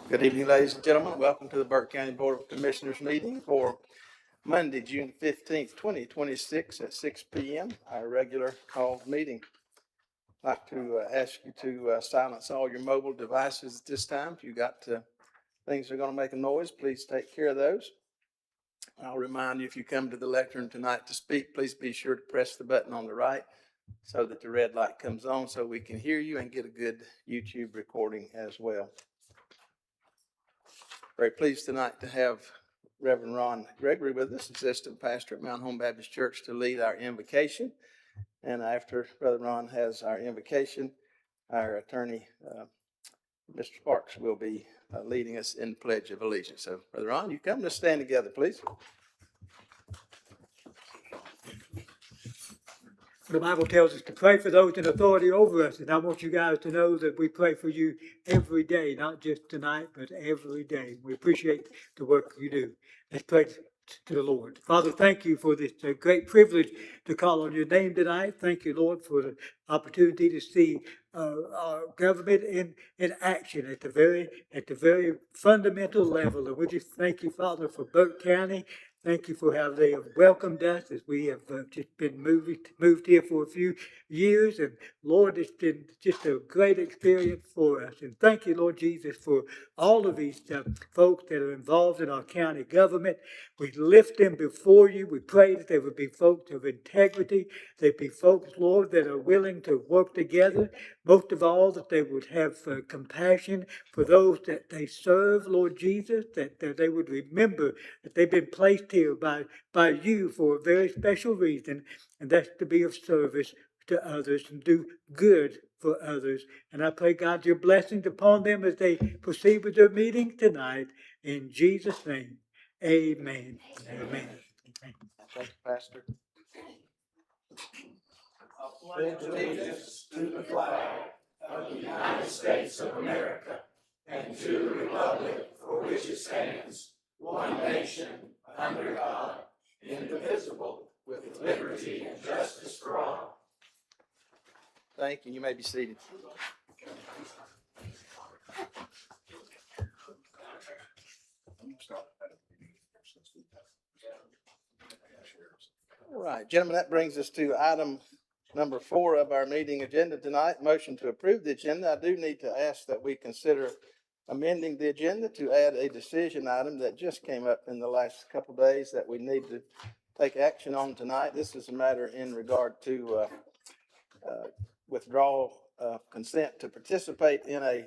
Good evening, ladies and gentlemen. Welcome to the Burke County Board of Commissioners meeting for Monday, June 15th, 2026 at 6 p.m., our regular called meeting. I'd like to ask you to silence all your mobile devices at this time. If you got things that are going to make a noise, please take care of those. I'll remind you, if you come to the lectern tonight to speak, please be sure to press the button on the right so that the red light comes on so we can hear you and get a good YouTube recording as well. Very pleased tonight to have Reverend Ron Gregory with us, assistant pastor at Mount Home Baptist Church, to lead our invocation. And after Brother Ron has our invocation, our attorney, Mr. Sparks, will be leading us in the Pledge of Allegiance. So, Brother Ron, you come to stand together, please. The Bible tells us to pray for those in authority over us, and I want you guys to know that we pray for you every day, not just tonight, but every day. We appreciate the work you do. Let's pray to the Lord. Father, thank you for this great privilege to call on your name tonight. Thank you, Lord, for the opportunity to see our government in action at the very fundamental level. And we just thank you, Father, for Burke County. Thank you for how they have welcomed us as we have just been moved here for a few years. And Lord, it's been just a great experience for us. And thank you, Lord Jesus, for all of these folks that are involved in our county government. We lift them before you. We pray that there would be folks of integrity. There'd be folks, Lord, that are willing to work together. Most of all, that they would have compassion for those that they serve, Lord Jesus, that they would remember that they've been placed here by you for a very special reason, and that's to be of service to others and do good for others. And I pray, God, your blessings upon them as they proceed with their meeting tonight. In Jesus' name, amen. Amen. Thank you, Pastor. I pledge allegiance to the flag of the United States of America and to the republic for which it stands, one nation, under God, indivisible, with liberty and justice for all. Thank you. You may be seated. All right, gentlemen, that brings us to item number 4 of our meeting agenda tonight, motion to approve the agenda. I do need to ask that we consider amending the agenda to add a decision item that just came up in the last couple of days that we need to take action on tonight. This is a matter in regard to withdraw consent to participate in a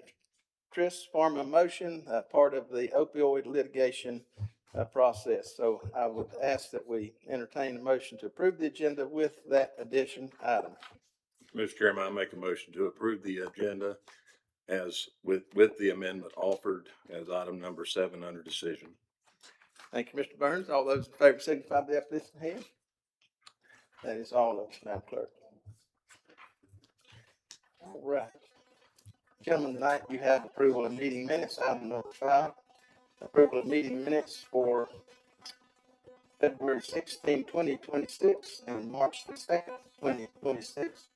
Tris Pharma motion, part of the opioid litigation process. So I would ask that we entertain a motion to approve the agenda with that addition item. Mr. Chairman, I make a motion to approve the agenda as with the amendment offered as item number 7 under decision. Thank you, Mr. Burns. All those in favor signify by the uplifted hand. That is all of us, Madam Clerk. All right. Gentlemen, tonight you have approval of meeting minutes, item number 5. Approval of meeting minutes for February 16, 2026 and March the 2nd, 2026.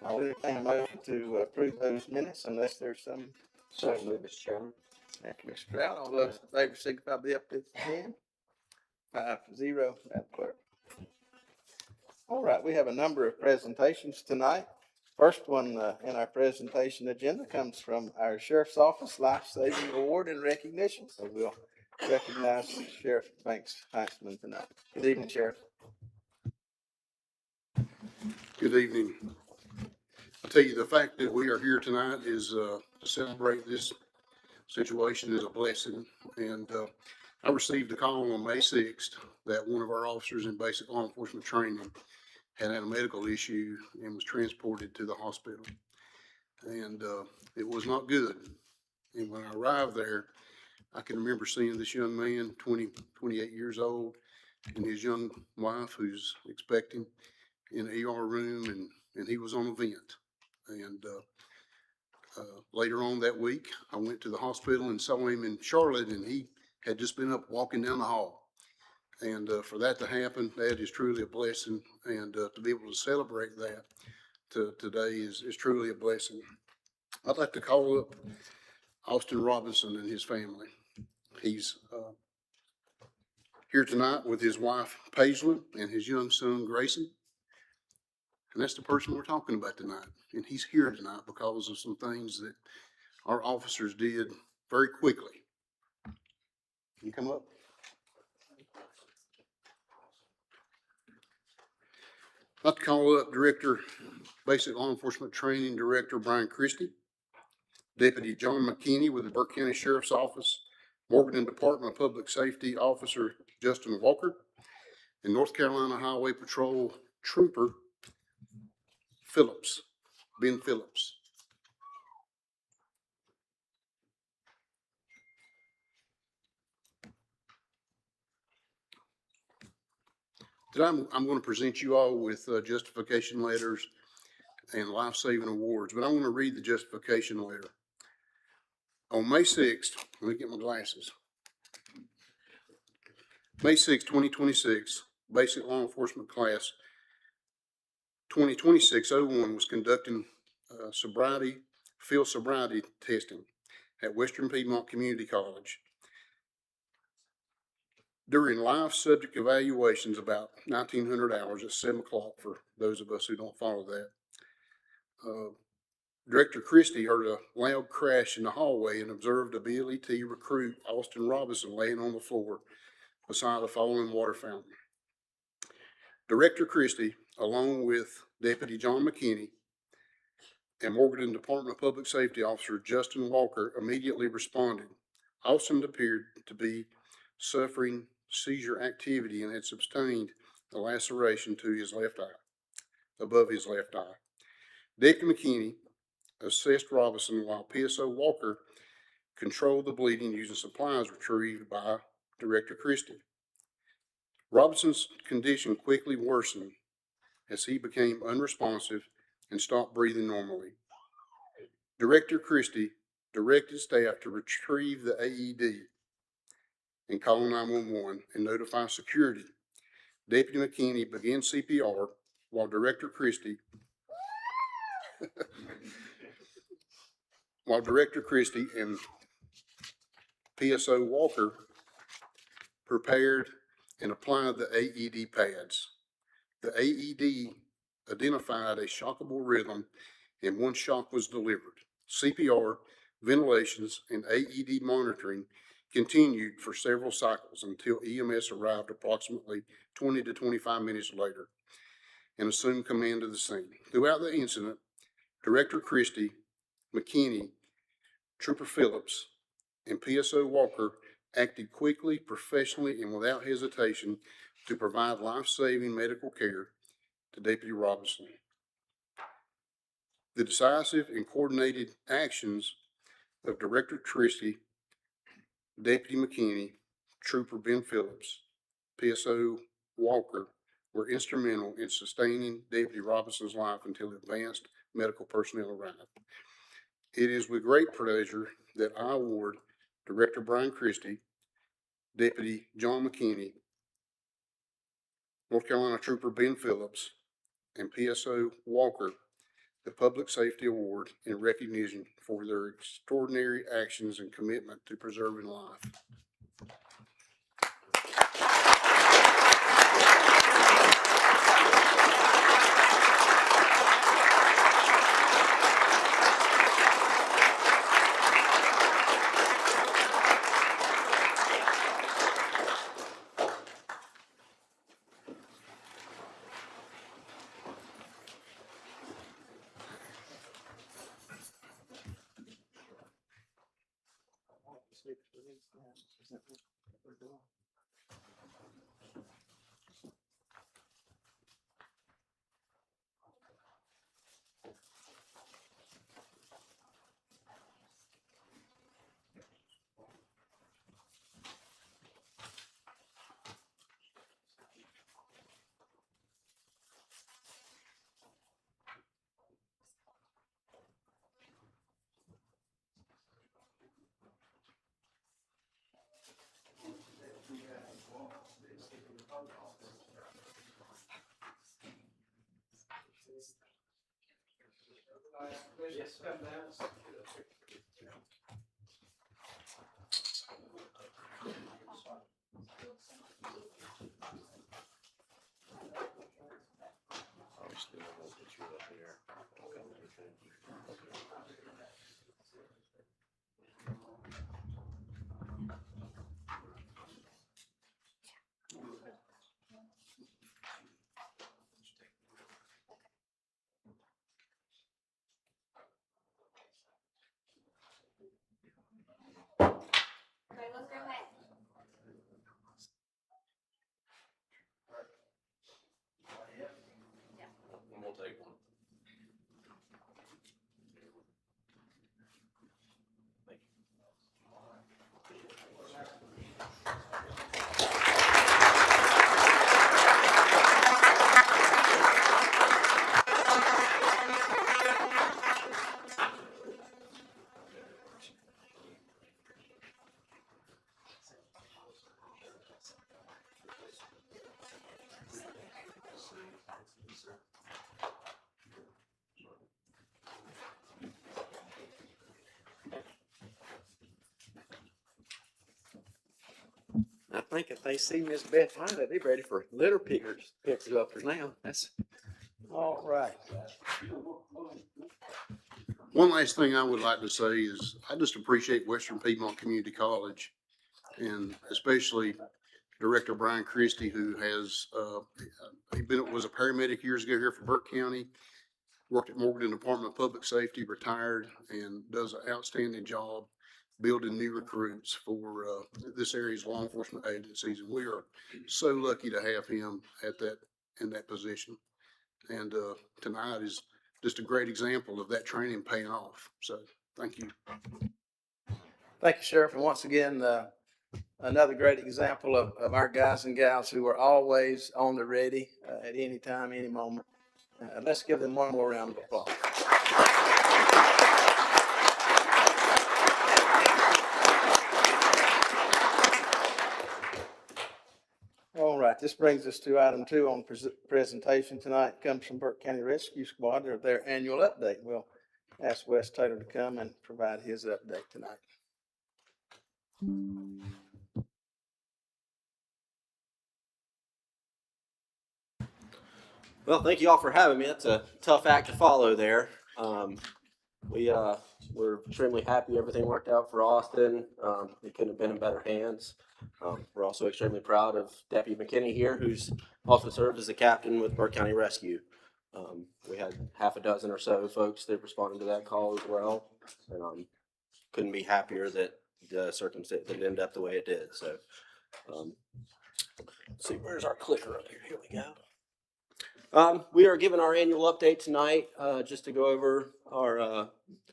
I'll entertain a motion to approve those minutes unless there's some. Certainly, Mr. Chairman. Thank you, Mr. Stroud. All those in favor signify by the uplifted hand. 5-0, Madam Clerk. All right, we have a number of presentations tonight. First one in our presentation agenda comes from our Sheriff's Office Life Saving Award and Recognition. So we'll recognize Sheriff Banks Heisman tonight. Good evening, Sheriff. Good evening. I'll tell you, the fact that we are here tonight is to celebrate this situation is a blessing. And I received a call on May 6th that one of our officers in basic law enforcement training had a medical issue and was transported to the hospital. And it was not good. And when I arrived there, I can remember seeing this young man, 28 years old, and his young wife who's expecting in the ER room, and he was on a vent. And later on that week, I went to the hospital and saw him in Charlotte, and he had just been up walking down the hall. And for that to happen, that is truly a blessing. And to be able to celebrate that today is truly a blessing. I'd like to call up Austin Robinson and his family. He's here tonight with his wife Paisley and his young son Grayson. And that's the person we're talking about tonight. And he's here tonight because of some things that our officers did very quickly. Can you come up? I'd like to call up Director, Basic Law Enforcement Training Director Brian Christie, Deputy John McKinney with the Burke County Sheriff's Office, Morgan Department of Public Safety Officer Justin Walker, and North Carolina Highway Patrol Trooper Ben Phillips. Today I'm going to present you all with justification letters and life-saving awards, but I want to read the justification letter. On May 6th, let me get my glasses. May 6, 2026, Basic Law Enforcement Class 2026-01 was conducting field sobriety testing at Western Piedmont Community College. During live subject evaluations, about 1,900 hours at 7 o'clock for those of us who don't follow that, Director Christie heard a loud crash in the hallway and observed a BLET recruit, Austin Robinson, laying on the floor beside a fallen water fountain. Director Christie, along with Deputy John McKinney and Morgan Department of Public Safety Officer Justin Walker, immediately responded. Austin appeared to be suffering seizure activity and had sustained a laceration to his left eye, above his left eye. Deputy McKinney assessed Robinson while PSO Walker controlled the bleeding using supplies retrieved by Director Christie. Robinson's condition quickly worsened as he became unresponsive and stopped breathing normally. Director Christie directed staff to retrieve the AED and call 911 and notify security. Deputy McKinney began CPR while Director Christie and PSO Walker prepared and applied the AED pads. The AED identified a shockable rhythm and one shock was delivered. CPR, ventilations, and AED monitoring continued for several cycles until EMS arrived approximately 20 to 25 minutes later and assumed command of the scene. Throughout the incident, Director Christie, McKinney, Trooper Phillips, and PSO Walker acted quickly, professionally, and without hesitation to provide life-saving medical care to Deputy Robinson. The decisive and coordinated actions of Director Christie, Deputy McKinney, Trooper Ben Phillips, PSO Walker were instrumental in sustaining Deputy Robinson's life until advanced medical personnel arrived. It is with great pleasure that I award Director Brian Christie, Deputy John McKinney, North Carolina Trooper Ben Phillips, and PSO Walker the Public Safety Award in recognition for their extraordinary actions and commitment to preserving life. We'll take one. I think if they see Miss Beth Hyde, they're ready for litter pickers uppers now. That's All right. One last thing I would like to say is I just appreciate Western Piedmont Community College and especially Director Brian Christie, who has, was a paramedic years ago here for Burke County, worked at Morgan Department of Public Safety, retired, and does an outstanding job building new recruits for, this area's law enforcement agencies. And we are so lucky to have him in that position. And, tonight is just a great example of that training paying off. So thank you. Thank you, Sheriff. And once again, another great example of our guys and gals who are always on the ready at any time, any moment. Let's give them one more round of applause. All right, this brings us to item 2 on presentation tonight. Comes from Burke County Rescue Squad, their annual update. We'll ask Wes Taylor to come and provide his update tonight. Well, thank you all for having me. That's a tough act to follow there. We're extremely happy everything worked out for Austin. It couldn't have been in better hands. We're also extremely proud of Deputy McKinney here, who's also served as a captain with Burke County Rescue. We had half a dozen or so folks that responded to that call as well. And couldn't be happier that the circumstance that ended up the way it did. So, let's see, where's our clicker up here? Here we go. We are giving our annual update tonight, just to go over our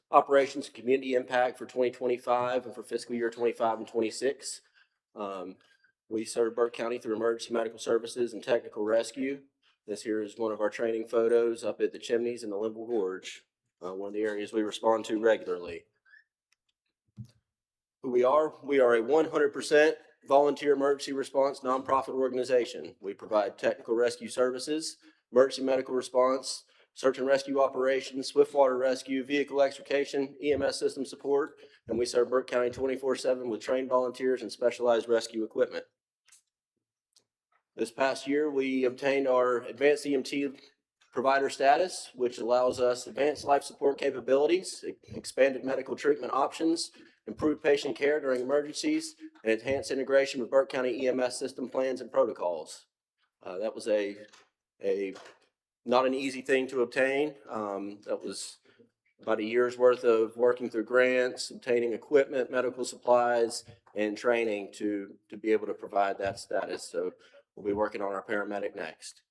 operations and community impact for 2025 and for fiscal year 25 and 26. We serve Burke County through emergency medical services and technical rescue. This here is one of our training photos up at the chimneys in the Limble Gorge, one of the areas we respond to regularly. Who we are a 100% volunteer emergency response nonprofit organization. We provide technical rescue services, emergency medical response, search and rescue operations, swift water rescue, vehicle extrication, EMS system support, and we serve Burke County 24/7 with trained volunteers and specialized rescue equipment. This past year, we obtained our advanced EMT provider status, which allows us advanced life support capabilities, expanded medical treatment options, improved patient care during emergencies, and enhanced integration with Burke County EMS system plans and protocols. That was not an easy thing to obtain. That was about a year's worth of working through grants, obtaining equipment, medical supplies, and training to be able to provide that status. So we'll be working on our paramedic next.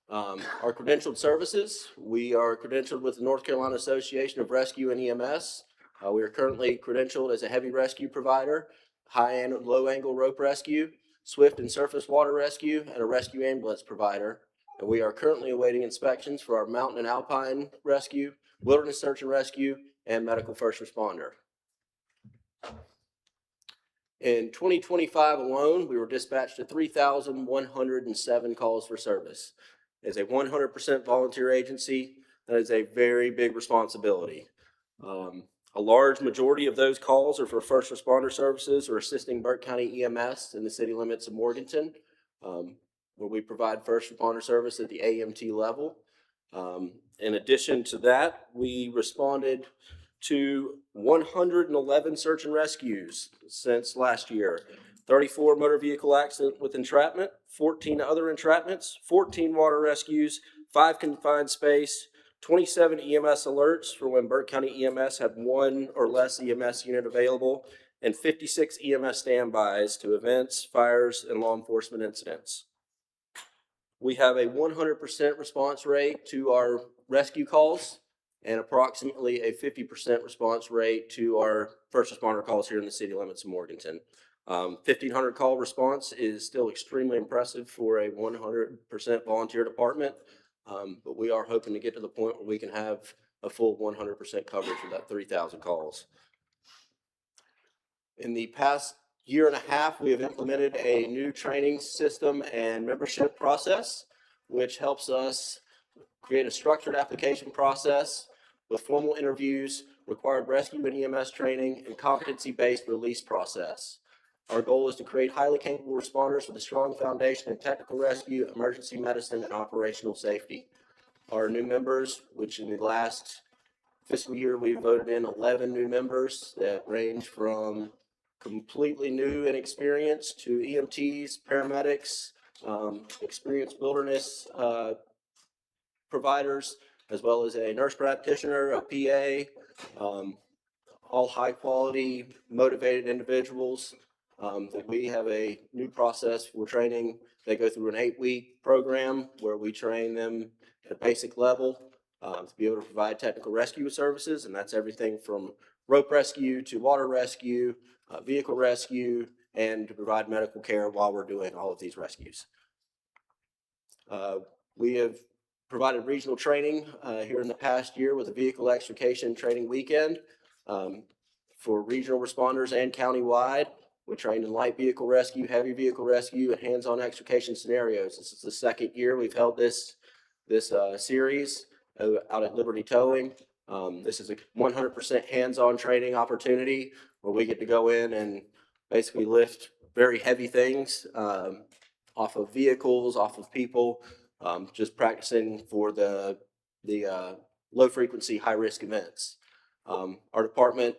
Our credentialed services, we are credentialed with the North Carolina Association of Rescue and EMS. We are currently credentialed as a heavy rescue provider, high and low angle rope rescue, swift and surface water rescue, and a rescue ambulance provider. And we are currently awaiting inspections for our mountain and alpine rescue, wilderness search and rescue, and medical first responder. In 2025 alone, we were dispatched to 3,107 calls for service. As a 100% volunteer agency, that is a very big responsibility. A large majority of those calls are for first responder services or assisting Burke County EMS in the city limits of Morganton, where we provide first responder service at the AMT level. In addition to that, we responded to 111 search and rescues since last year. 34 motor vehicle accidents with entrapment, 14 other entrapments, 14 water rescues, 5 confined space, 27 EMS alerts for when Burke County EMS had 1 or less EMS unit available, and 56 EMS standbys to events, fires, and law enforcement incidents. We have a 100% response rate to our rescue calls and approximately a 50% response rate to our first responder calls here in the city limits of Morganton. 1,500 call response is still extremely impressive for a 100% volunteer department, but we are hoping to get to the point where we can have a full 100% coverage of that 3,000 calls. In the past year and a half, we have implemented a new training system and membership process, which helps us create a structured application process with formal interviews, required rescue and EMS training, and competency-based release process. Our goal is to create highly capable responders with a strong foundation in technical rescue, emergency medicine, and operational safety. Our new members, which in the last fiscal year, we voted in 11 new members that range from completely new and experienced to EMTs, paramedics, experienced wilderness providers, as well as a nurse practitioner, a PA, all high quality, motivated individuals. That we have a new process for training. They go through an 8-week program where we train them at a basic level to be able to provide technical rescue services, and that's everything from rope rescue to water rescue, vehicle rescue, and to provide medical care while we're doing all of these rescues. We have provided regional training here in the past year with a vehicle extrication training weekend for regional responders and countywide. We trained in light vehicle rescue, heavy vehicle rescue, and hands-on extrication scenarios. This is the second year we've held this series out at Liberty Towing. This is a 100% hands-on training opportunity where we get to go in and basically lift very heavy things off of vehicles, off of people, just practicing for the low-frequency, high-risk events. Our department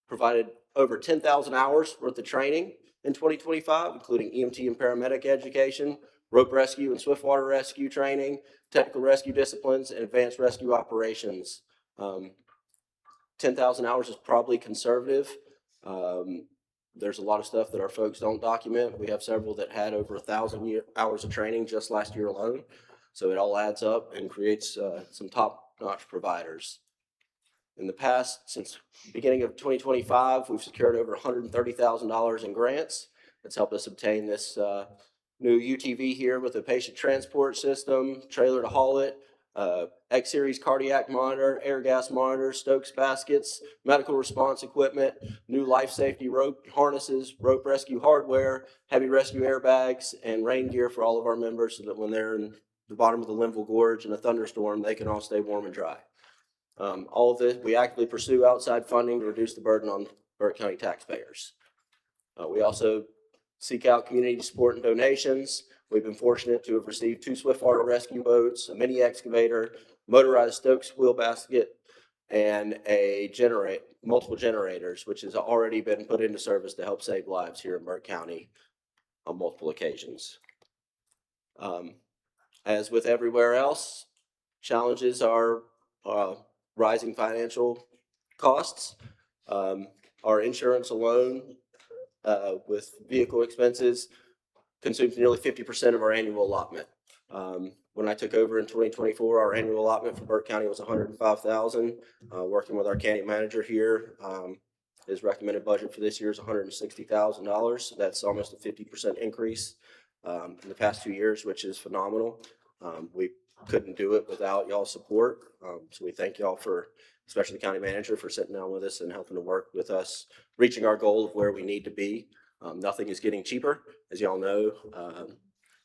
provided over 10,000 hours worth of training in 2025, including EMT and paramedic education, rope rescue and swiftwater rescue training, technical rescue disciplines, and advanced rescue operations. 10,000 hours is probably conservative. There's a lot of stuff that our folks don't document. We have several that had over 1,000 hours of training just last year alone. So it all adds up and creates some top-notch providers. In the past, since the beginning of 2025, we've secured over $130,000 in grants. That's helped us obtain this new UTV here with a patient transport system, trailer to haul it, X-Series cardiac monitor, air gas monitor, Stokes baskets, medical response equipment, new life safety rope harnesses, rope rescue hardware, heavy rescue airbags, and rain gear for all of our members so that when they're in the bottom of the Linville Gorge in a thunderstorm, they can all stay warm and dry. All of this, we actively pursue outside funding to reduce the burden on Burke County taxpayers. We also seek out community support and donations. We've been fortunate to have received 2 swiftwater rescue boats, a mini excavator, motorized Stokes wheel basket, and multiple generators, which has already been put into service to help save lives here in Burke County on multiple occasions. As with everywhere else, challenges are rising financial costs. Our insurance alone with vehicle expenses consumes nearly 50% of our annual allotment. When I took over in 2024, our annual allotment for Burke County was $105,000. Working with our county manager here, his recommended budget for this year is $160,000. That's almost a 50% increase in the past 2 years, which is phenomenal. We couldn't do it without y'all's support. So we thank y'all for, especially the county manager, for sitting down with us and helping to work with us, reaching our goal of where we need to be. Nothing is getting cheaper. As y'all know,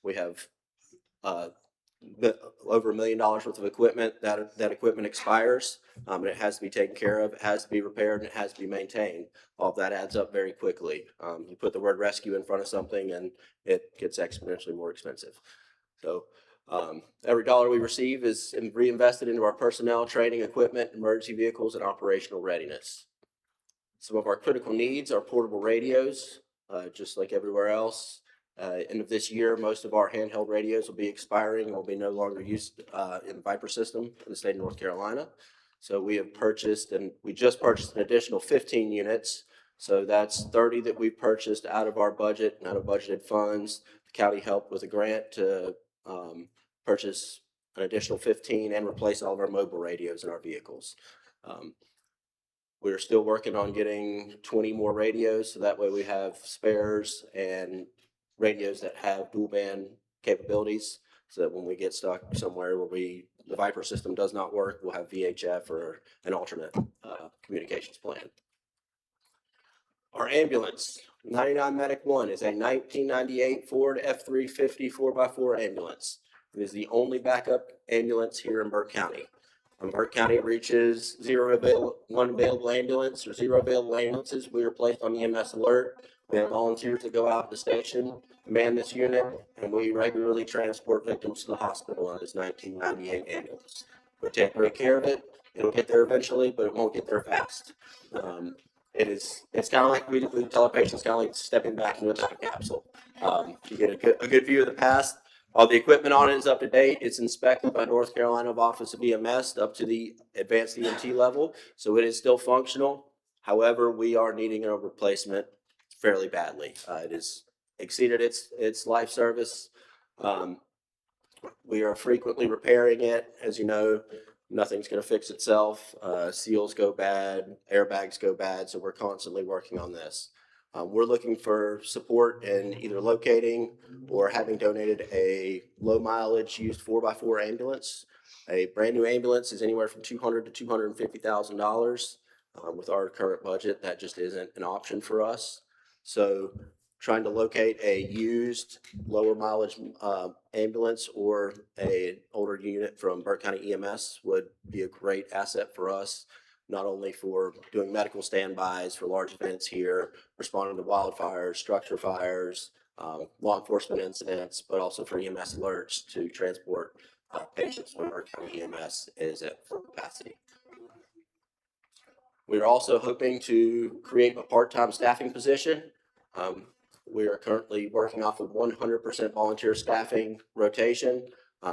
we have over $1 million worth of equipment. That equipment expires, and it has to be taken care of. It has to be repaired, and it has to be maintained. All of that adds up very quickly. You put the word rescue in front of something, and it gets exponentially more expensive. So every dollar we receive is reinvested into our personnel, training, equipment, emergency vehicles, and operational readiness. Some of our critical needs are portable radios, just like everywhere else. End of this year, most of our handheld radios will be expiring and will be no longer used in the Viper system in the state of North Carolina. So we have purchased, and we just purchased an additional 15 units So that's 30 that we purchased out of our budget and out of budgeted funds. The county helped with a grant to purchase an additional 15 and replace all of our mobile radios in our vehicles. We're still working on getting 20 more radios, so that way we have spares and radios that have dual band capabilities, so that when we get stuck somewhere where the Viper system does not work, we'll have VHF or an alternate communications plan. Our ambulance, 99 Medic 1, is a 1998 Ford F-350 4x4 ambulance. It is the only backup ambulance here in Burke County. When Burke County reaches one available ambulance or zero available ambulances, we are placed on EMS alert. We have volunteers that go out to the station, man this unit, and we regularly transport victims to the hospital on this 1998 ambulance. We take great care of it. It'll get there eventually, but it won't get there fast. It's kind of like we tell our patients, kind of like stepping back into a time capsule. You get a good view of the past. All the equipment on it is up to date. It's inspected by North Carolina Office of EMS up to the advanced EMT level, so it is still functional. However, we are needing a replacement fairly badly. It has exceeded its life service. We are frequently repairing it. As you know, nothing's going to fix itself. Seals go bad, airbags go bad, so we're constantly working on this. We're looking for support in either locating or having donated a low mileage used 4x4 ambulance. A brand new ambulance is anywhere from $200,000 to $250,000. With our current budget, that just isn't an option for us. So trying to locate a used lower mileage ambulance or an older unit from Burke County EMS would be a great asset for us, not only for doing medical standbys for large events here, responding to wildfires, structure fires, law enforcement incidents, but also for EMS alerts to transport patients when Burke County EMS is at full capacity. We are also hoping to create a part-time staffing position. We are currently working off of 100% volunteer staffing rotation.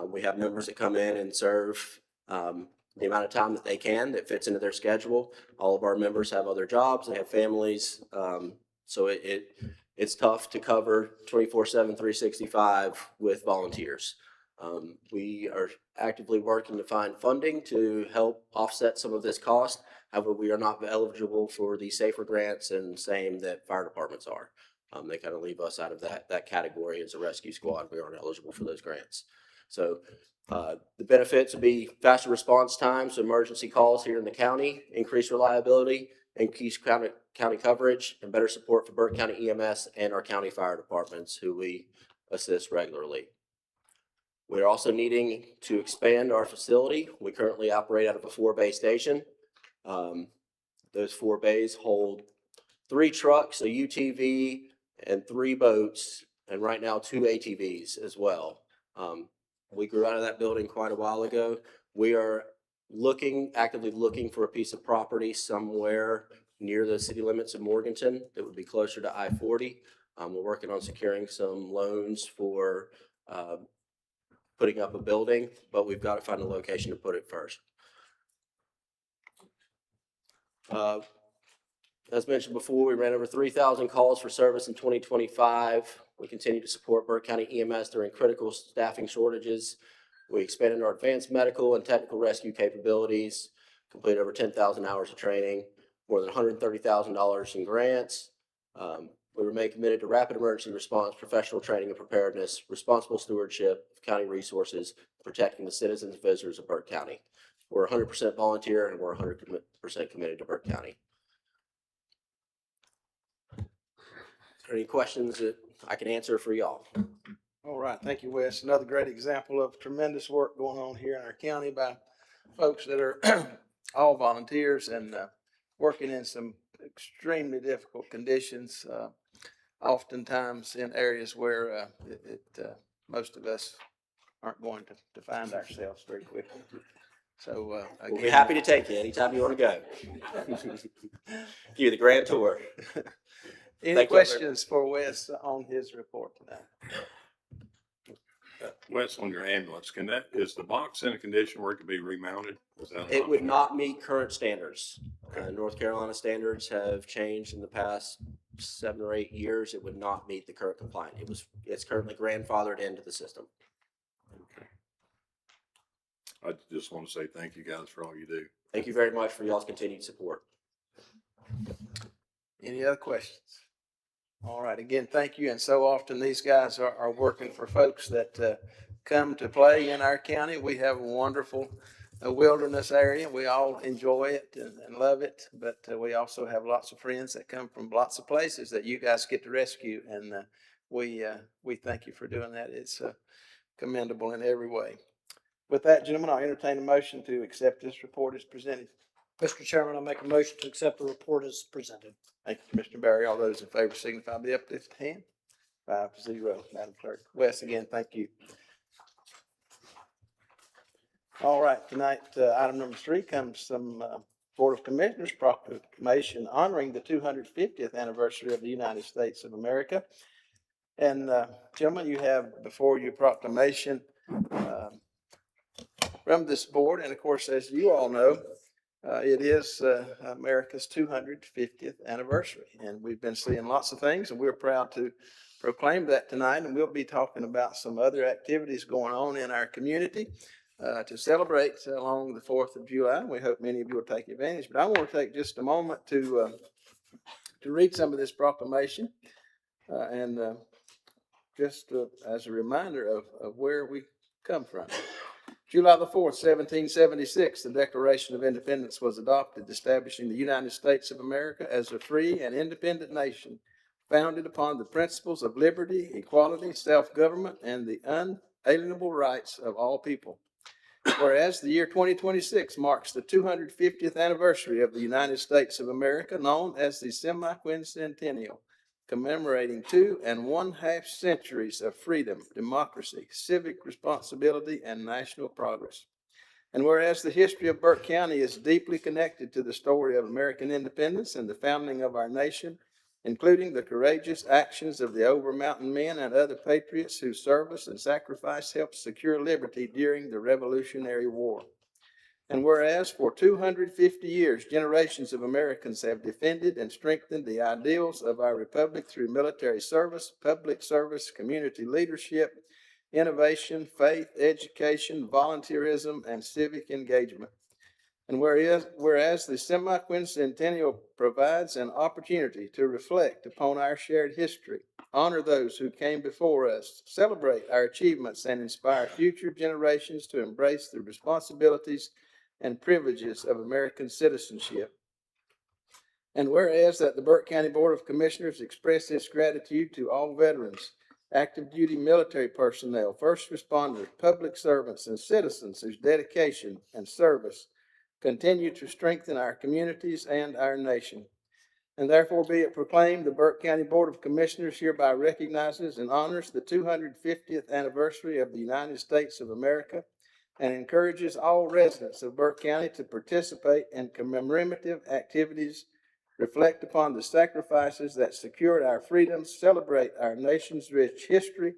We have members that come in and serve the amount of time that they can that fits into their schedule. All of our members have other jobs, they have families, so it's tough to cover 24/7, 365 with volunteers. We are actively working to find funding to help offset some of this cost. However, we are not eligible for the SAFER grants, and same that fire departments are. They kind of leave us out of that category as a rescue squad. We aren't eligible for those grants. So the benefits would be faster response times to emergency calls here in the county, increased reliability, increased county coverage, and better support for Burke County EMS and our county fire departments, who we assist regularly. We're also needing to expand our facility. We currently operate out of a 4-bay station. Those 4 bays hold 3 trucks, a UTV, and 3 boats, and right now 2 ATVs as well. We grew out of that building quite a while ago. We are actively looking for a piece of property somewhere near the city limits of Morganton that would be closer to I-40. We're working on securing some loans for putting up a building, but we've got to find a location to put it first. As mentioned before, we ran over 3,000 calls for service in 2025. We continue to support Burke County EMS during critical staffing shortages. We expanded our advanced medical and technical rescue capabilities, completed over 10,000 hours of training, more than $130,000 in grants. We remain committed to rapid emergency response, professional training and preparedness, responsible stewardship of county resources, protecting the citizens and visitors of Burke County. We're 100% volunteer, and we're 100% committed to Burke County. Any questions that I can answer for y'all? All right, thank you, Wes. Another great example of tremendous work going on here in our county by folks that are all volunteers and working in some extremely difficult conditions, oftentimes in areas where most of us aren't going to find ourselves very quickly. So We'll be happy to take you anytime you want to go. Give you the grand tour. Any Thank you, questions for Wes on his report tonight? Wes, on your ambulance, is the box in a condition where it can be remounted? Is that an It would option? not meet current standards. North Carolina standards have changed in the past 7 or 8 years. It would not meet the current compliant. It's currently grandfathered into the system. Okay. I just want to say thank you guys for all you do. Thank you very much for y'all's continued support. Any other questions? All right, again, thank you. And so often these guys are working for folks that come to play in our county. We have a wonderful wilderness area. We all enjoy it and love it, but we also have lots of friends that come from lots of places that you guys get to rescue. And we thank you for doing that. It's commendable in every way. With that, gentlemen, I'll entertain a motion to accept this report as presented. Mr. Chairman, I'll make a motion to accept the report as presented. Thank you, Commissioner Barry. All those in favor signify by the uplifted hand. 5-0, Madam Clerk. Wes, again, thank you. All right, tonight, item number 3 comes from Board of Commissioners proclamation honoring the 250th anniversary of the United States of America. And gentlemen, you have before you proclamation from this board. And of course, as you all know, it is America's 250th anniversary, and we've been seeing lots of things, and we're proud to proclaim that tonight. And we'll be talking about some other activities going on in our community to celebrate along the 4th of July. We hope many of you will take advantage. But I want to take just a moment to read some of this proclamation and just as a reminder of where we come from. July the 4th, 1776, the Declaration of Independence was adopted, establishing the United States of America as a free and independent nation, founded upon the principles of liberty, equality, self-government, and the unalienable rights of all people. Whereas the year 2026 marks the 250th anniversary of the United States of America, known as the semi-quincentennial, commemorating 2½ centuries of freedom, democracy, civic responsibility, and national progress. And whereas the history of Burke County is deeply connected to the story of American independence and the founding of our nation, including the courageous actions of the Over Mountain men and other patriots whose service and sacrifice helped secure liberty during the Revolutionary War. And whereas for 250 years, generations of Americans have defended and strengthened the ideals of our republic through military service, public service, community leadership, innovation, faith, education, volunteerism, and civic engagement. And whereas the semi-quincentennial provides an opportunity to reflect upon our shared history, honor those who came before us, celebrate our achievements, and inspire future generations to embrace the responsibilities and privileges of American citizenship. And whereas that the Burke County Board of Commissioners express its gratitude to all veterans, active duty military personnel, first responders, public servants, and citizens whose dedication and service continue to strengthen our communities and our nation. And therefore be it proclaimed, the Burke County Board of Commissioners hereby recognizes and honors the 250th anniversary of the United States of America, and encourages all residents of Burke County to participate in commemorative activities, reflect upon the sacrifices that secured our freedoms, celebrate our nation's rich history,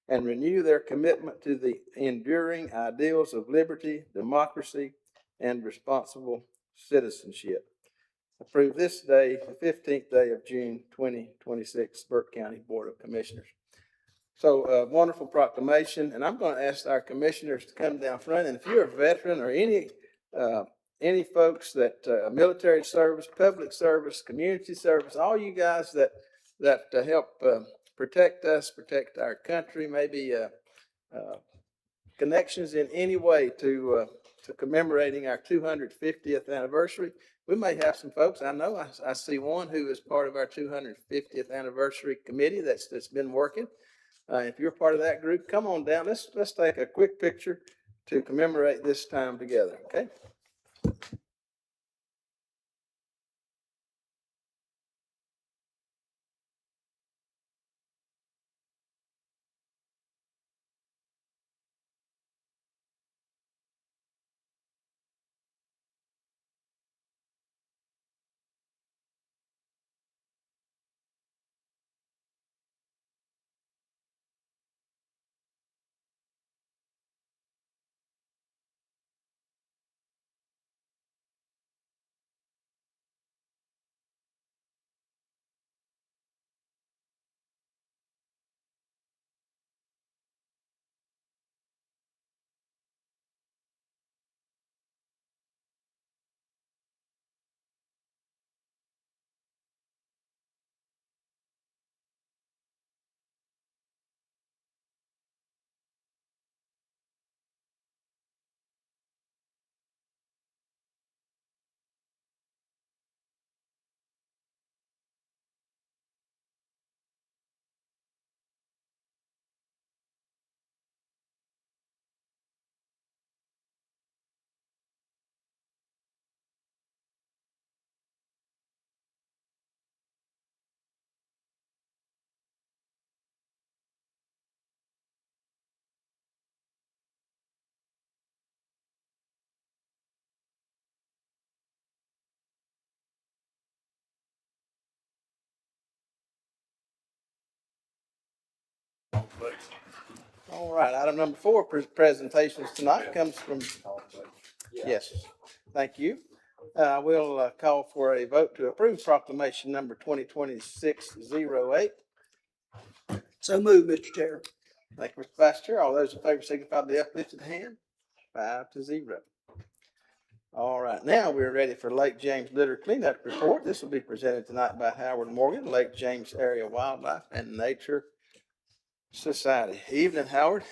and renew their commitment to the enduring ideals of liberty, democracy, and responsible citizenship. Approve this day, the 15th day of June, 2026, Burke County Board of Commissioners. So a wonderful proclamation, and I'm going to ask our commissioners to come down front. And if you're a veteran or any folks that military service, public service, community service, all you guys that help protect us, protect our country, maybe connections in any way to commemorating our 250th anniversary. We may have some folks. I know I see one who is part of our 250th anniversary committee that's been working. If you're part of that group, come on down. Let's take a quick picture to commemorate this time together, okay? All right, item number 4, presentations tonight comes from, yes, thank you. We'll call for a vote to approve proclamation number 2026-08. So moved, Mr. Chair. Thank you, Mr. Vice Chair. All those in favor signify by the uplifted hand. 5-0. All right, now we're ready for Lake James Litter Cleanup Report. This will be presented tonight by Howard Morgan, Lake James Area Wildlife and Nature Society. Evening, Howard.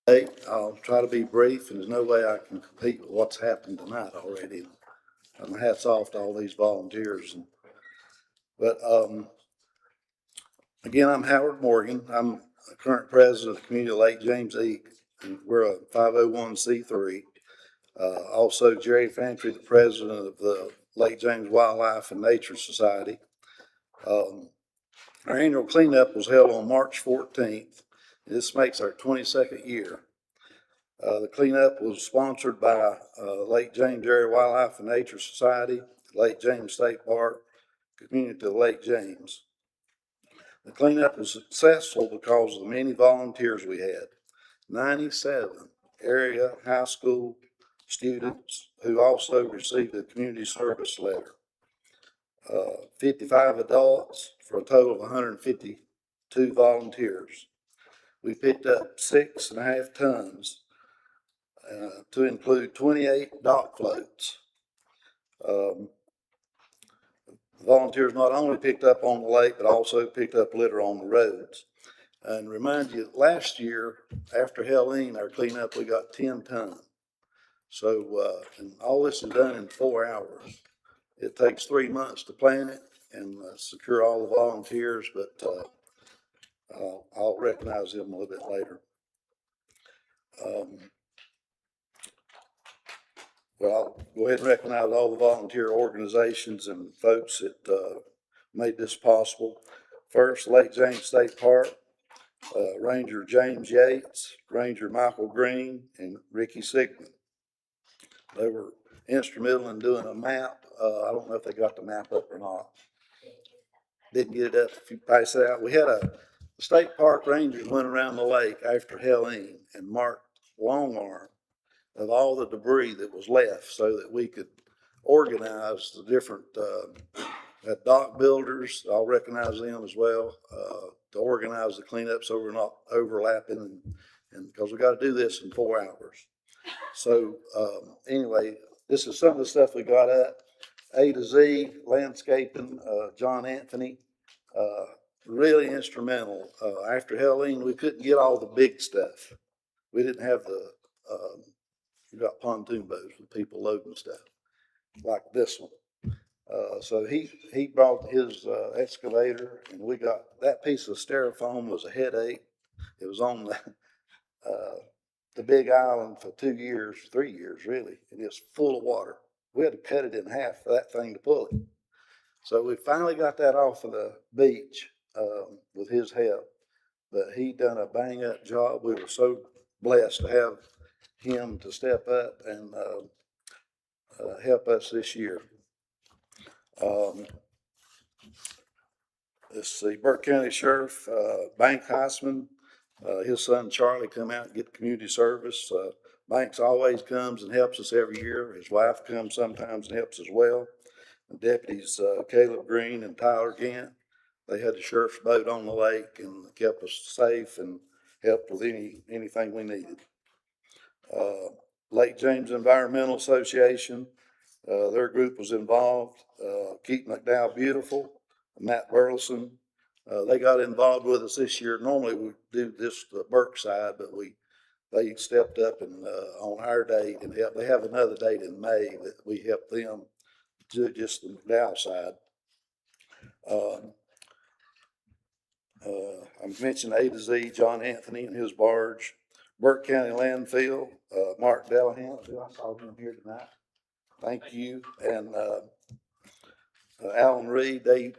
Hey, I'll try to be brief, and there's no way I can compete with what's happened tonight already. My hat's off to all these volunteers. Again, I'm Howard Morgan. I'm the current president of the community of Lake James Eek, and we're a 501c3. Also, Jerry Fantry, the president of the Lake James Wildlife and Nature Society. Our annual cleanup was held on March 14th. This makes our 22nd year. The cleanup was sponsored by Lake James Area Wildlife and Nature Society, Lake James State Park, Community of Lake James. The cleanup was successful because of the many volunteers we had. 97 area high school students who also received a community service letter. 55 adults for a total of 152 volunteers. We picked up 6.5 tons to include 28 dock floats. Volunteers not only picked up on the lake, but also picked up litter on the roads. And remind you, last year, after Helene, our cleanup, we got 10 tons. So, and all this is done in 4 hours. It takes 3 months to plan it and secure all the volunteers, but I'll recognize them a little bit later. Well, I'll go ahead and recognize all the volunteer organizations and folks that made this possible. First, Lake James State Park, Ranger James Yates, Ranger Michael Green, and Ricky Sigmund. They were instrumental in doing a map. I don't know if they got the map up or not. Didn't get it up. If you pass it out, we had the state park rangers went around the lake after Helene and marked long arm of all the debris that was left so that we could organize the different dock builders. I'll recognize them as well to organize the cleanup so we're not overlapping and because we got to do this in 4 hours. So anyway, this is some of the stuff we got at A to Z landscaping. John Anthony, really instrumental. After Helene, we couldn't get all the big stuff. We didn't have the we got pontoon boats with people loading stuff like this one. So he brought his excavator, and we got that piece of styrofoam was a headache. It was on the big island for 2 years, 3 years really, and it's full of water. We had to cut it in half for that thing to pull it. So we finally got that off of the beach with his help, but he done a bang up job. We were so blessed to have him to step up and help us this year. Let's see, Burke County Sheriff Bank Heisman, his son Charlie come out and get community service. Banks always comes and helps us every year. His wife comes sometimes and helps as well. The deputies Caleb Green and Tyler Gant, they had the sheriff's boat on the lake and kept us safe and helped with anything we needed. Lake James Environmental Association, their group was involved. Keith McDowell Beautiful, Matt Burleson, they got involved with us this year. Normally we do this the Burke side, but they stepped up and on our date and helped. They have another date in May that we help them do just the McDowell side. I mentioned A to Z, John Anthony and his barge. Burke County Landfill, Mark Delahan, I saw him here tonight. Thank you. And Alan Reed, they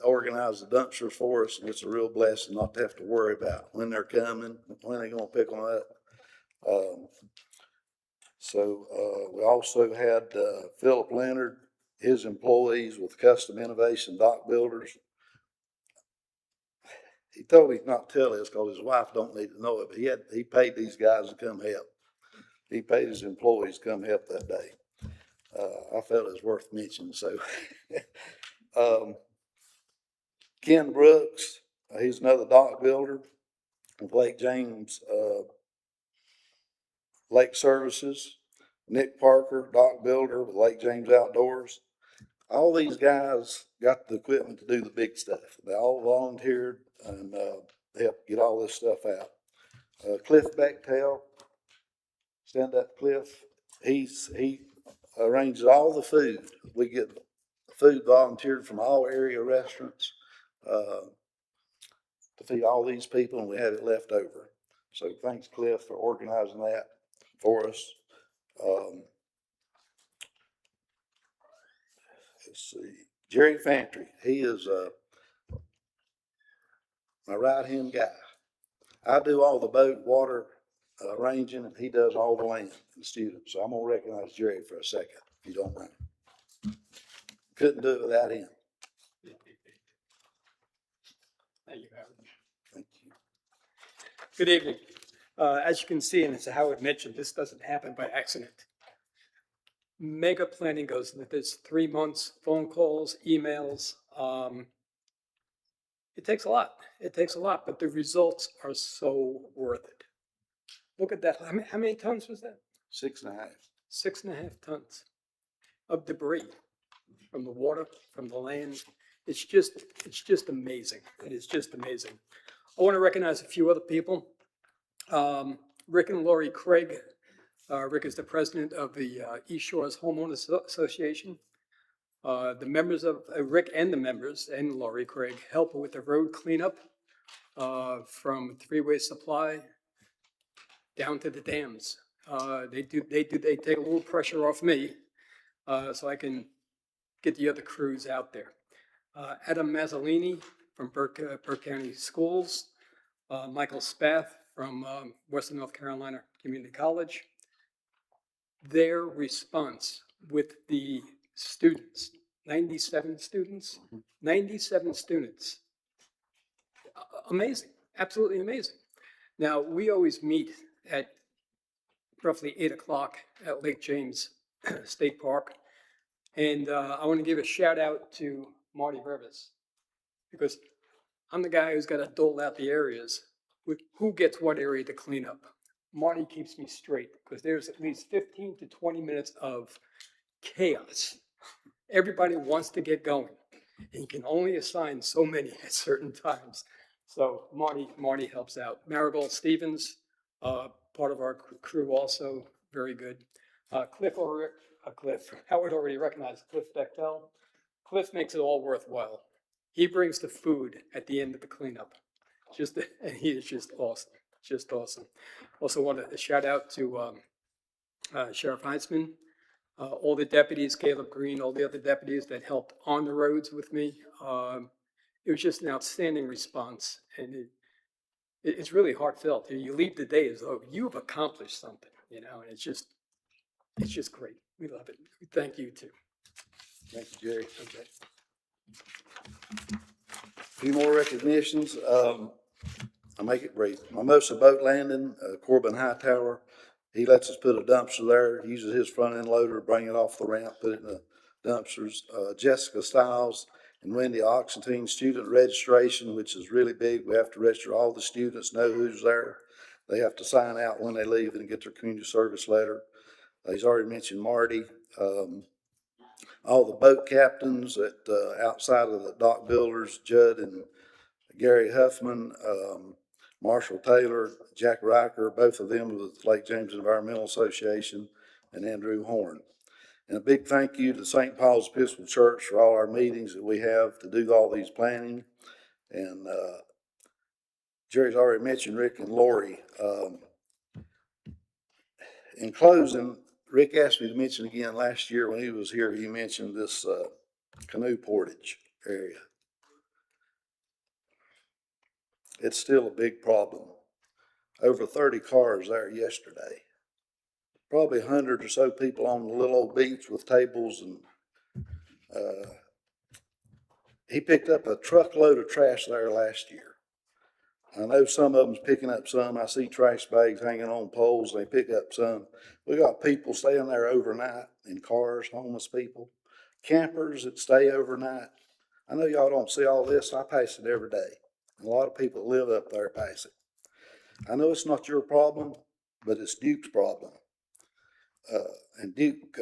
organize the dumpsters for us, and it's a real blessing not to have to worry about when they're coming, when they're going to pick them up. We also had Philip Leonard his employees with Custom Innovation Dock Builders. He told me not to tell this because his wife don't need to know it, but he paid these guys to come help. He paid his employees to come help that day. I felt it was worth mentioning, so. Ken Brooks, he's another dock builder with Lake James, Lake Services. Nick Parker, dock builder with Lake James Outdoors. All these guys got the equipment to do the big stuff. They all volunteered and, helped get all this stuff out. Cliff Bechtel, stand up, Cliff. He arranges all the food. We get food volunteered from all area restaurants, to feed all these people, and we have it left over. So thanks, Cliff, for organizing that for us. Let's see, Jerry Fantry, he is, my right-hand guy. I do all the boat, water, arranging, and he does all the land and students. So I'm gonna recognize Jerry for a second, if you don't mind. Couldn't do it without him. Thank you, Howard. Thank you. Good evening. As you can see, and as Howard mentioned, this doesn't happen by accident. Mega planning goes into this 3 months, phone calls, emails. It takes a lot. It takes a lot, but the results are so worth it. Look at that. How many tons was that? 6.5. 6.5 tons of debris from the water, from the land. It's just amazing. It is just amazing. I want to recognize a few other people. Rick and Lori Craig. Rick is the president of the East Shores Homeowners Association. The members of Rick and the members and Lori Craig help with the road cleanup from three-way supply down to the dams. They take a little pressure off me so I can get the other crews out there. Adam Mazzolini from Burke County Schools, Michael Spath from Western North Carolina Community College. Their response with the students, 97 students, amazing, absolutely amazing. Now, we always meet at roughly 8 o'clock at Lake James State Park. And I want to give a shout out to Marty Revis, because I'm the guy who's got to dole out the areas with who gets what area to clean up. Marty keeps me straight because there's at least 15 to 20 minutes of chaos. Everybody wants to get going, and you can only assign so many at certain times. So Marty helps out. Marigold Stevens, part of our crew also, very good. Cliff, Howard already recognized Cliff Bechtel. Cliff makes it all worthwhile. He brings the food at the end of the cleanup. And he is just awesome, just awesome. Also want to shout out to Sheriff Heinzman, all the deputies, Caleb Green, all the other deputies that helped on the roads with me. It was just an outstanding response, and it's really heartfelt. You leave the day as though you've accomplished something, and it's just great. We love it. Thank you too. Thank you, Jerry. Okay. A few more recognitions. I'll make it brief. Mimosa Boat Landing, Corbin Hightower, he lets us put a dumpster there. He uses his front end loader to bring it off the ramp, put it in the dumpsters. Jessica Stiles and Wendy Oxentine, student registration, which is really big. We have to register all the students, know who's there. They have to sign out when they leave and get their community service letter. He's already mentioned Marty. All the boat captains at outside of the dock builders, Judd and Gary Huffman, Marshall Taylor, Jack Riker, both of them with the Lake James Environmental Association, and Andrew Horn. And a big thank you to St. Paul's Episcopal Church for all our meetings that we have to do all these planning. And Jerry's already mentioned Rick and Lori. In closing, Rick asked me to mention again last year when he was here, he mentioned this canoe portage area. It's still a big problem. Over 30 cars there yesterday. Probably 100 or so people on the little old beach with tables and He picked up a truckload of trash there last year. I know some of them's picking up some. I see trash bags hanging on poles. They pick up some. We got people staying there overnight in cars, homeless people, campers that stay overnight. I know y'all don't see all this. I pass it every day. A lot of people that live up there pass it. I know it's not your problem, but it's Duke's problem. And Duke,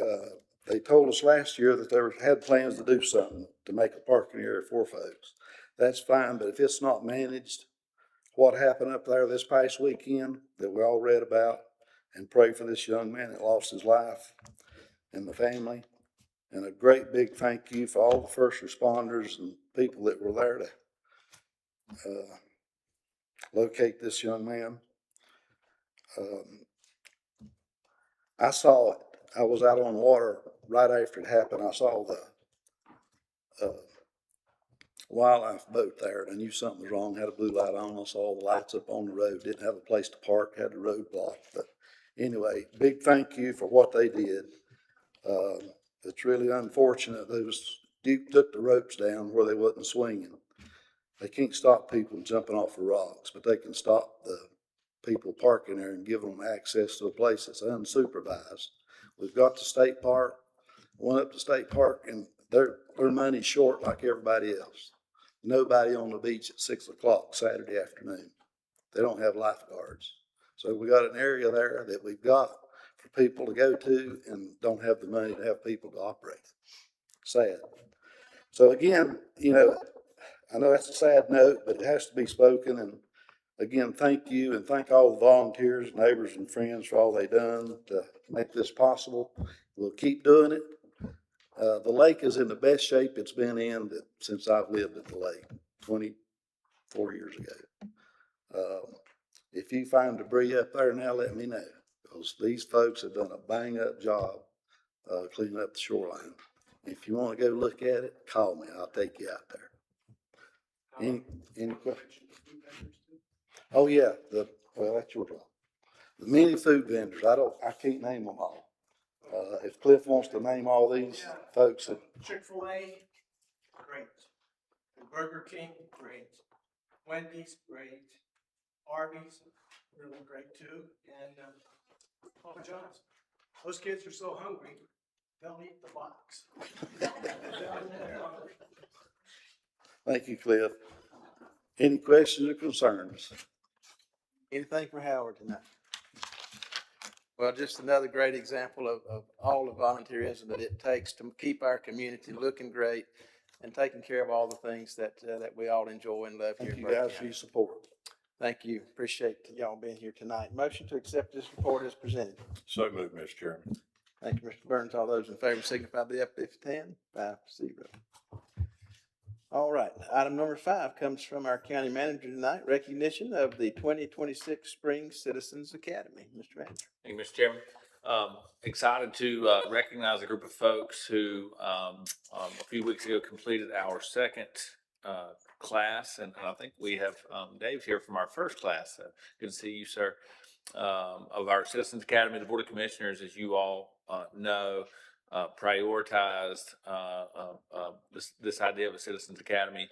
they told us last year that they had plans to do something to make a parking area for folks. That's fine, but if it's not managed, what happened up there this past weekend that we all read about, and pray for this young man that lost his life and the family. And a great big thank you for all the first responders and people that were there to locate this young man. I saw it. I was out on water right after it happened. I saw the wildlife boat there, and I knew something was wrong. Had a blue light on. I saw the lights up on the road. Didn't have a place to park. Had the road blocked. But anyway, big thank you for what they did. It's really unfortunate. Duke took the ropes down where they wasn't swinging. They can't stop people jumping off the rocks, but they can stop the people parking there and give them access to a place that's unsupervised. We've got the state park. Went up to state park, and their money's short like everybody else. Nobody on the beach at 6 o'clock Saturday afternoon. They don't have lifeguards. So we got an area there that we've got for people to go to and don't have the money to have people to operate. Sad. So again, I know that's a sad note, but it has to be spoken. And again, thank you, and thank all the volunteers, neighbors, and friends for all they done to make this possible. We'll keep doing it. The lake is in the best shape it's been in since I've lived at the lake 24 years ago. If you find debris up there now, let me know, because these folks have done a bang up job cleaning up the shoreline. If you want to go look at it, call me. I'll take you out there. Any questions? Oh yeah, well, that's your job. The many food vendors, I can't name them all. If Cliff wants to name all these folks. Chick-fil-A, great. Burger King, great. Wendy's, great. Arby's, really great too. And Papa John's. Those kids are so hungry, they'll eat the box. Thank you, Cliff. Any questions or concerns? Anything for Howard tonight? Well, just another great example of all the volunteerism that it takes to keep our community looking great and taking care of all the things that we all enjoy and love here Thank in you Burke guys County. for your support. Thank you. Appreciate y'all being here tonight. Motion to accept this report as presented. So moved, Mr. Chairman. Thank you, Mr. Burns. All those in favor signify by the uplifted hand. 5-0. All right. Item number 5 comes from our county manager tonight. Recognition of the 2026 Spring Citizens Academy. Mr. Manager. Thank you, Mr. Chairman. Excited to recognize a group of folks who a few weeks ago completed our second class, and I think we have Dave here from our first class. Good to see you, sir. Of our Citizens Academy, the Board of Commissioners, as you all know, prioritized this idea of a Citizens Academy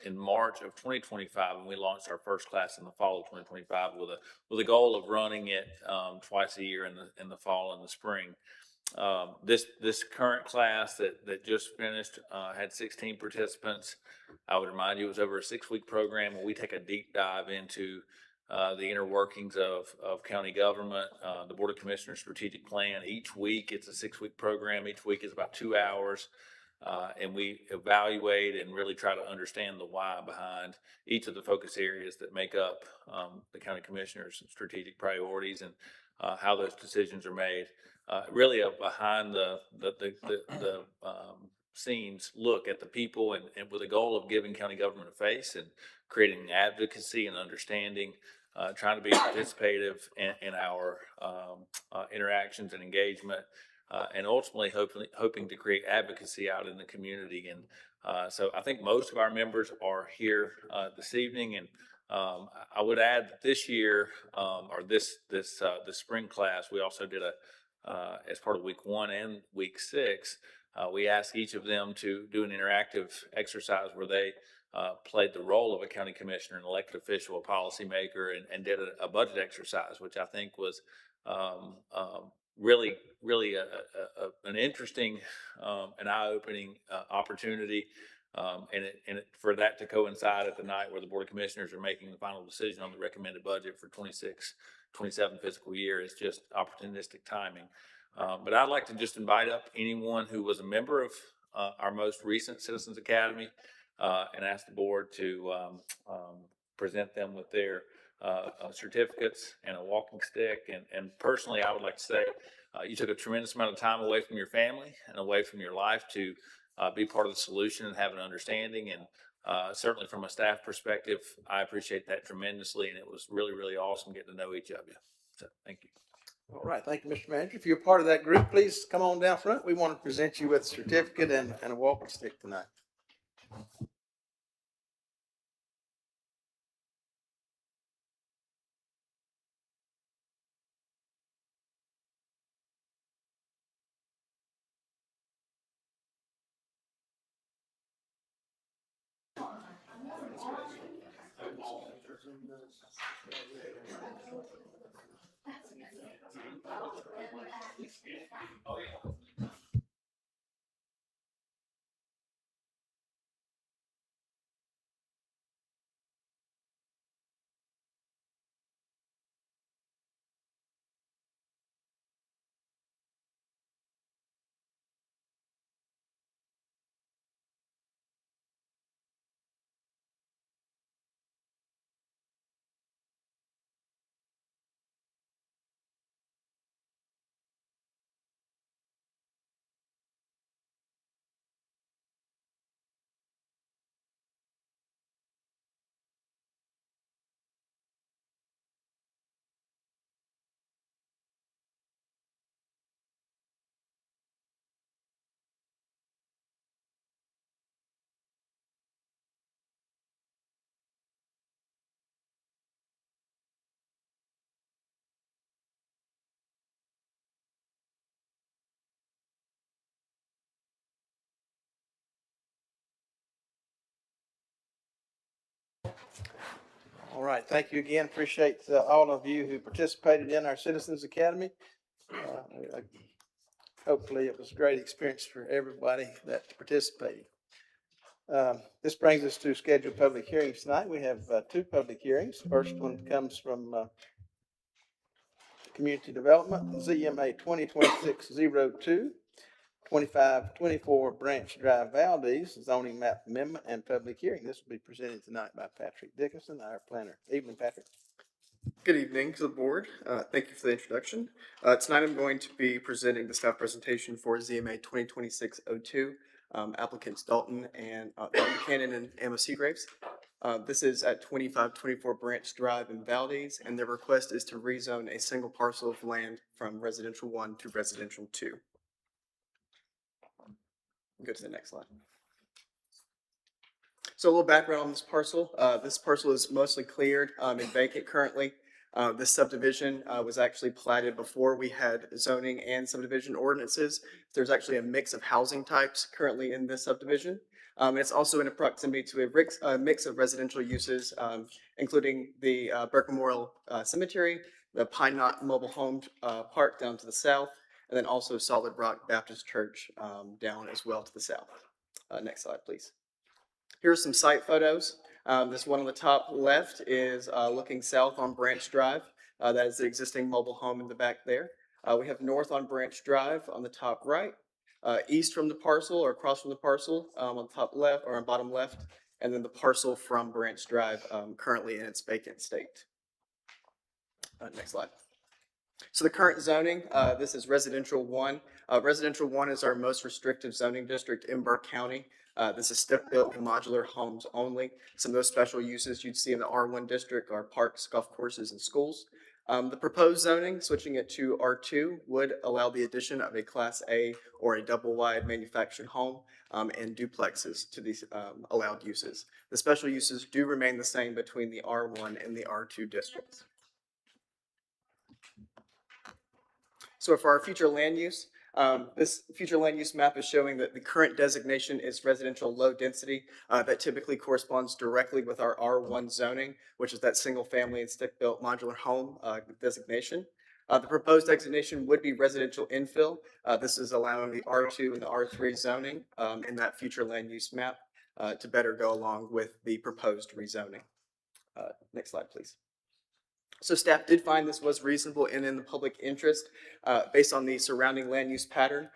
in March of 2025, and we launched our first class in the fall of 2025 with a goal of running it twice a year in the fall and the spring. This current class that just finished had 16 participants. I would remind you, it was over a 6-week program where we take a deep dive into the inner workings of county government, the Board of Commissioners strategic plan. Each week, it's a 6-week program. Each week is about 2 hours. And we evaluate and really try to understand the why behind each of the focus areas that make up the county commissioners' strategic priorities and how those decisions are made. Really behind the scenes look at the people and with a goal of giving county government a face and creating advocacy and understanding, trying to be participative in our interactions and engagement. And ultimately hoping to create advocacy out in the community. And so I think most of our members are here this evening. And I would add that this year, or this spring class, we also did as part of week 1 and week 6, We asked each of them to do an interactive exercise where they played the role of a county commissioner, an elected official, a policymaker, and did a budget exercise, which I think was really, really an interesting and eye-opening opportunity. For that to coincide at the night where the Board of Commissioners are making the final decision on the recommended budget for 26-27 fiscal year is just opportunistic timing. But I'd like to just invite up anyone who was a member of our most recent Citizens Academy and ask the board to present them with their certificates and a walking stick. And personally, I would like to say you took a tremendous amount of time away from your family and away from your life to be part of the solution and have an understanding. And certainly from a staff perspective, I appreciate that tremendously. And it was really, really awesome getting to know each of you. So thank you. All right, thank you, Mr. Manager. If you're part of that group, please come on down front. We want to present you with a certificate and a walking stick tonight. All right, thank you again. Appreciate all of you who participated in our Citizens Academy. Hopefully it was a great experience for everybody that participated. This brings us to scheduled public hearings tonight. We have two public hearings. First one comes from Community Development, ZMA 2026-02, 2524 Branch Drive, Valdez, zoning map amendment and public hearing. This will be presented tonight by Patrick Dickinson, our planner. Evening, Patrick. Good evening to the board. Thank you for the introduction. Tonight I'm going to be presenting the staff presentation for ZMA 2026-02, applicants Dalton Buchanan and Emma Seagraves. This is at 2524 Branch Drive in Valdez, and their request is to rezone a single parcel of land from residential 1 to residential 2. Go to the next slide. So a little background on this parcel. This parcel is mostly cleared and vacant currently. This subdivision was actually platted before we had zoning and subdivision ordinances. There's actually a mix of housing types currently in this subdivision. It's also in proximity to a mix of residential uses, including the Burke Memorial Cemetery, the Pine Knot Mobile Home Park down to the south, and then also Solid Rock Baptist Church down as well to the south. Next slide, please. Here are some site photos. This one on the top left is looking south on Branch Drive. That is the existing mobile home in the back there. We have north on Branch Drive on the top right, east from the parcel or across from the parcel on the top left or on bottom left, and then the parcel from Branch Drive currently in its vacant state. Next slide. So the current zoning, this is residential 1. Residential 1 is our most restrictive zoning district in Burke County. This is stick-built and modular homes only. Some of those special uses you'd see in the R1 district are parks, golf courses, and schools. The proposed zoning, switching it to R2, would allow the addition of a Class A or a double-wide manufactured home and duplexes to these allowed uses. The special uses do remain the same between the R1 and the R2 districts. So for our future land use, This future land use map is showing that the current designation is residential low density. That typically corresponds directly with our R1 zoning, which is that single family and stick-built modular home designation. The proposed designation would be residential infill. This is allowing the R2 and the R3 zoning in that future land use map to better go along with the proposed rezoning. Next slide, please. So staff did find this was reasonable and in the public interest based on the surrounding land use pattern.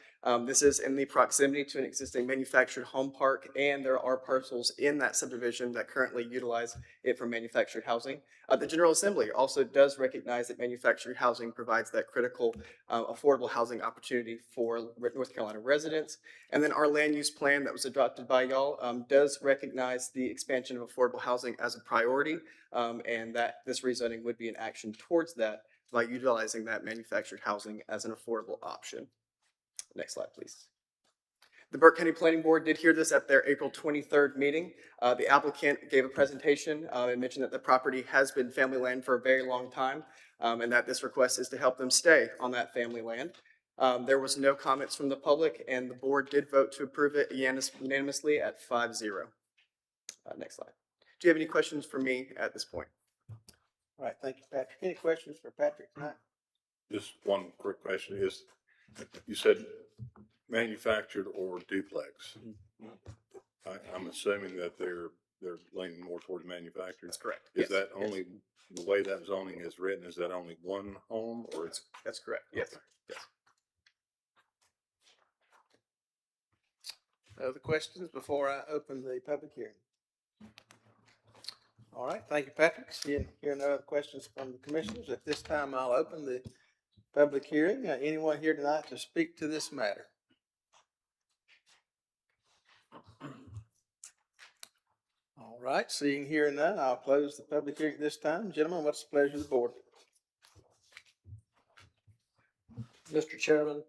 This is in the proximity to an existing manufactured home park, and there are parcels in that subdivision that currently utilize it for manufactured housing. The General Assembly also does recognize that manufactured housing provides that critical affordable housing opportunity for North Carolina residents. And then our land use plan that was adopted by y'all does recognize the expansion of affordable housing as a priority, and that this rezoning would be an action towards that by utilizing that manufactured housing as an affordable option. Next slide, please. The Burke County Planning Board did hear this at their April 23rd meeting. The applicant gave a presentation and mentioned that the property has been family land for a very long time, and that this request is to help them stay on that family land. There was no comments from the public, and the board did vote to approve it unanimously at 5-0. Next slide. Do you have any questions for me at this point? All right, thank you, Patrick. Any questions for Patrick tonight? Just one quick question is, you said manufactured or duplex. I'm assuming that they're leaning more towards manufactured. That's correct. Is Yes. that only, the way that zoning is written, is that only one home or it's? That's correct. Yes. Okay. Yes. Other questions before I open the public hearing? All right, thank you, Patrick. Seeing here no other questions from the commissioners. At this time, I'll open the public hearing. Anyone here tonight to speak to this matter? All right, seeing here none, I'll close the public hearing at this time. Gentlemen, what's the pleasure of the board? Mr. Chairman,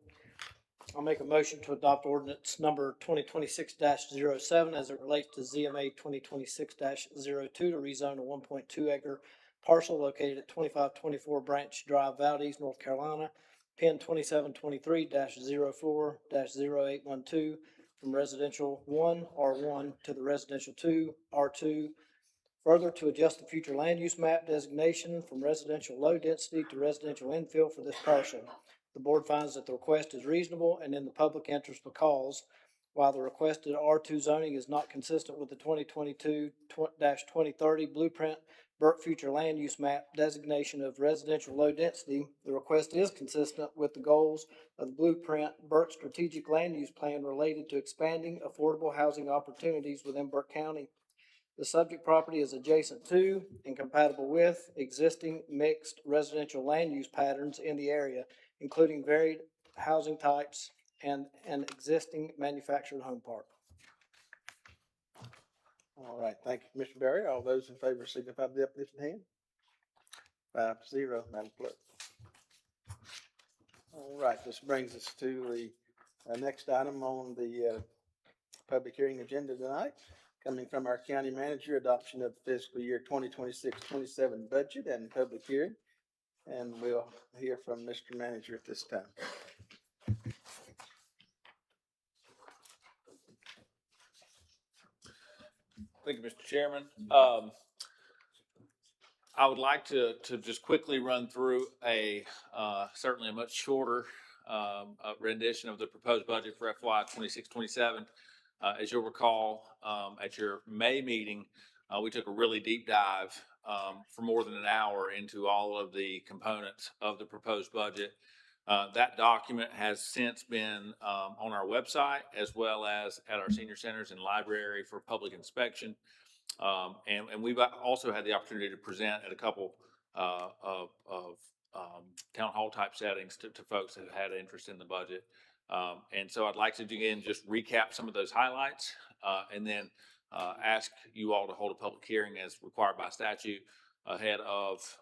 I'll make a motion to adopt ordinance number 2026-07 as it relates to ZMA 2026-02 to rezone a 1.2 acre parcel located at 2524 Branch Drive, Valdez, North Carolina, PIN 2723-04-0812 from residential 1 R1 to the residential 2 R2. Further, to adjust the future land use map designation from residential low density to residential infill for this parcel. The board finds that the request is reasonable and in the public interest because while the requested R2 zoning is not consistent with the 2022-2030 blueprint Burke future land use map designation of residential low density, the request is consistent with the goals of the blueprint Burke strategic land use plan related to expanding affordable housing opportunities within Burke County. The subject property is adjacent to and compatible with existing mixed residential land use patterns in the area, including varied housing types and an existing manufactured home park. All right, thank you, Commissioner Berry. All those in favor signify by the uplifted hand. 5-0, Madam Clerk. All right, this brings us to the next item on the public hearing agenda tonight. Coming from our county manager, adoption of the fiscal year 2026-27 budget and public hearing. And we'll hear from Mr. Manager at this time. Thank you, Mr. Chairman. I would like to just quickly run through certainly a much shorter rendition of the proposed budget for FY 26-27. As you'll recall, at your May meeting, we took a really deep dive for more than an hour into all of the components of the proposed budget. That document has since been on our website as well as at our senior centers and library for public inspection. And we've also had the opportunity to present at a couple of town hall type settings to folks that have had interest in the budget. And so I'd like to again just recap some of those highlights and then ask you all to hold a public hearing as required by statute ahead of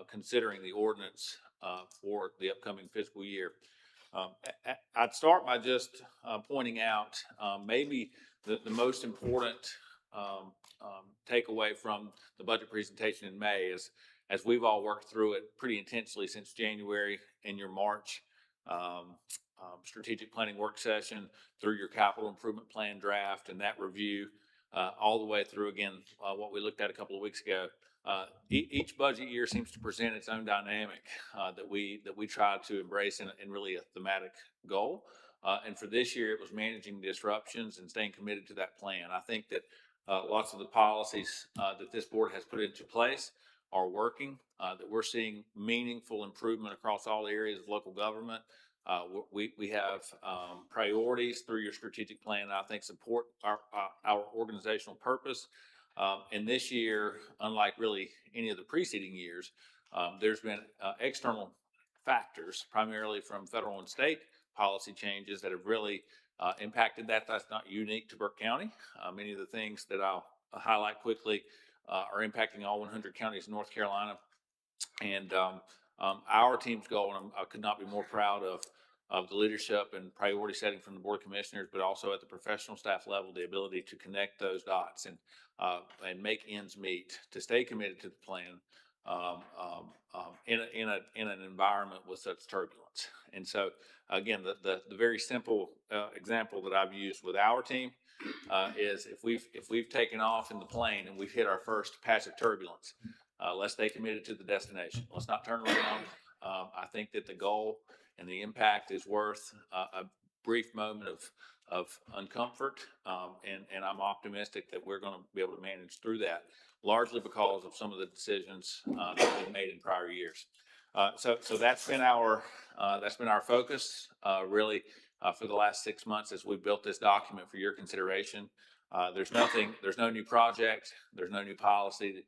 considering the ordinance for the upcoming fiscal year. I'd start by just pointing out maybe the most important takeaway from the budget presentation in May is, as we've all worked through it pretty intensely since January and your March strategic planning work session, through your capital improvement plan draft and that review, all the way through, again, what we looked at a couple of weeks ago. Each budget year seems to present its own dynamic that we try to embrace in really a thematic goal. And for this year, it was managing disruptions and staying committed to that plan. I think that lots of the policies that this board has put into place are working, that we're seeing meaningful improvement across all areas of local government. We have priorities through your strategic plan that I think support our organizational purpose. And this year, unlike really any of the preceding years, there's been external factors, primarily from federal and state policy changes, that have really impacted that. That's not unique to Burke County. Many of the things that I'll highlight quickly are impacting all 100 counties in North Carolina. And our team's goal, and I could not be more proud of the leadership and priority setting from the Board of Commissioners, but also at the professional staff level, the ability to connect those dots and make ends meet, to stay committed to the plan in an environment with such turbulence. And so, again, the very simple example that I've used with our team is if we've taken off in the plane and we've hit our first patch of turbulence, let's stay committed to the destination. Let's not turn around. I think that the goal and the impact is worth a brief moment of uncomfort, and I'm optimistic that we're going to be able to manage through that, largely because of some of the decisions that we've made in prior years. So that's been our focus really for the last 6 months as we built this document for your consideration. There's no new project, there's no new policy,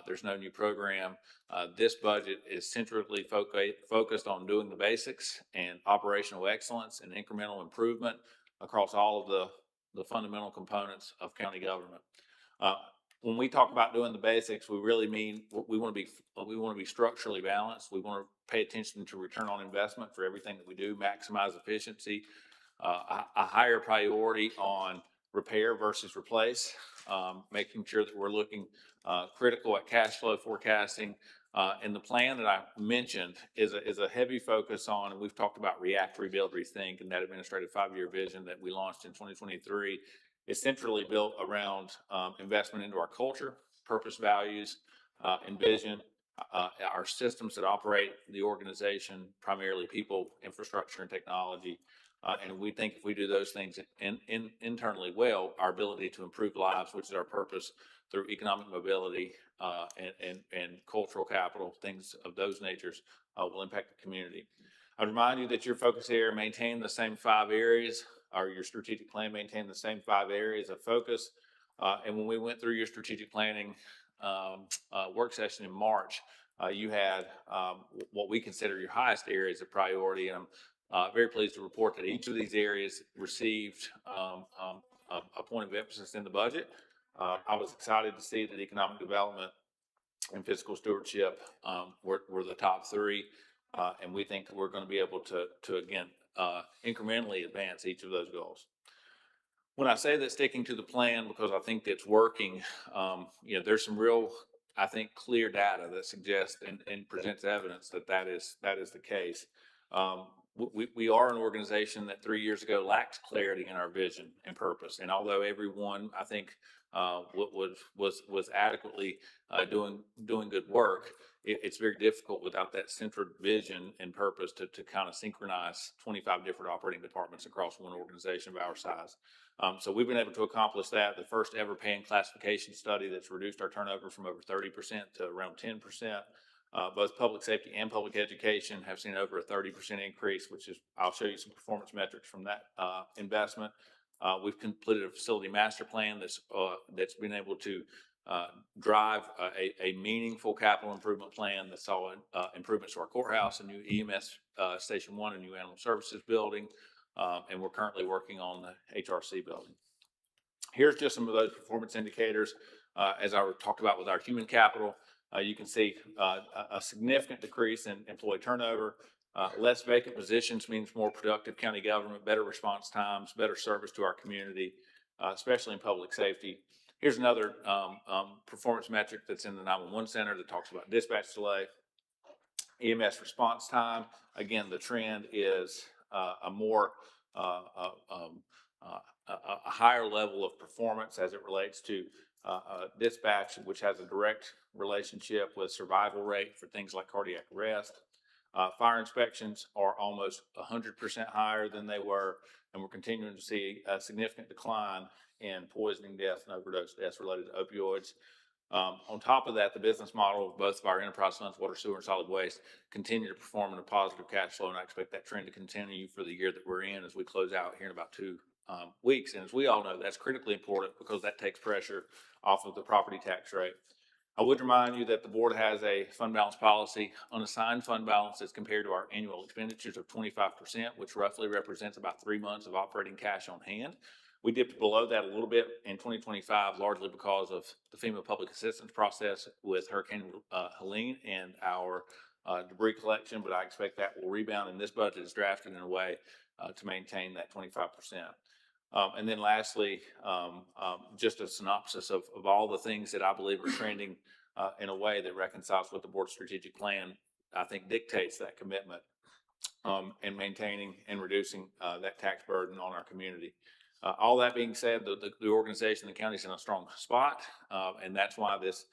there's no new program. This budget is centrally focused on doing the basics and operational excellence and incremental improvement across all of the fundamental components of county government. When we talk about doing the basics, we really mean we want to be structurally balanced. We want to pay attention to return on investment for everything that we do, maximize efficiency, a higher priority on repair versus replace, making sure that we're looking critical at cash flow forecasting. And the plan that I mentioned is a heavy focus on, and we've talked about react, rebuild, rethink, and that administrative 5-year vision that we launched in 2023 is centrally built around investment into our culture, purpose, values, and vision, our systems that operate the organization, primarily people, infrastructure, and technology. And we think if we do those things internally well, our ability to improve lives, which is our purpose, through economic mobility and cultural capital, things of those natures, will impact the community. I'd remind you that your focus area maintain the same 5 areas, or your strategic plan maintain the same 5 areas of focus. And when we went through your strategic planning work session in March, you had what we consider your highest areas of priority. And I'm very pleased to report that each of these areas received a point of emphasis in the budget. I was excited to see that economic development and fiscal stewardship were the top 3. And we think we're going to be able to again, incrementally advance each of those goals. When I say that sticking to the plan, because I think it's working, there's some real, I think, clear data that suggests and presents evidence that is the case. We are an organization that 3 years ago lacked clarity in our vision and purpose. And although everyone, I think, was adequately doing good work, it's very difficult without that centered vision and purpose to kind of synchronize 25 different operating departments across one organization of our size. So we've been able to accomplish that. The first ever pay and classification study that's reduced our turnover from over 30% to around 10%. Both public safety and public education have seen over a 30% increase, which is, I'll show you some performance metrics from that investment. We've completed a facility master plan that's been able to drive a meaningful capital improvement plan that saw improvements to our courthouse, a new EMS Station 1, a new animal services building, and we're currently working on the HRC building. Here's just some of those performance indicators. As I talked about with our human capital, you can see a significant decrease in employee turnover. Less vacant positions means more productive county government, better response times, better service to our community, especially in public safety. Here's another performance metric that's in the 911 center that talks about dispatch delay. EMS response time. Again, the trend is a more, a higher level of performance as it relates to dispatch, which has a direct relationship with survival rate for things like cardiac arrest. Fire inspections are almost 100% higher than they were, and we're continuing to see a significant decline in poisoning deaths and overdose deaths related to opioids. On top of that, the business model of both of our enterprise funds, water, sewer, and solid waste, continue to perform in a positive cash flow, and I expect that trend to continue for the year that we're in as we close out here in about 2 weeks. And as we all know, that's critically important because that takes pressure off of the property tax rate. I would remind you that the board has a fund balance policy. Unassigned fund balance as compared to our annual expenditures of 25%, which roughly represents about 3 months of operating cash on hand. We dipped below that a little bit in 2025, largely because of the FEMA public assistance process with Hurricane Helene and our debris collection, but I expect that will rebound, and this budget is drafted in a way to maintain that 25%. And then lastly, just a synopsis of all the things that I believe are trending in a way that reconciles with the board's strategic plan, I think dictates that commitment and maintaining and reducing that tax burden on our community. All that being said, the organization, the county's in a strong spot, and that's why this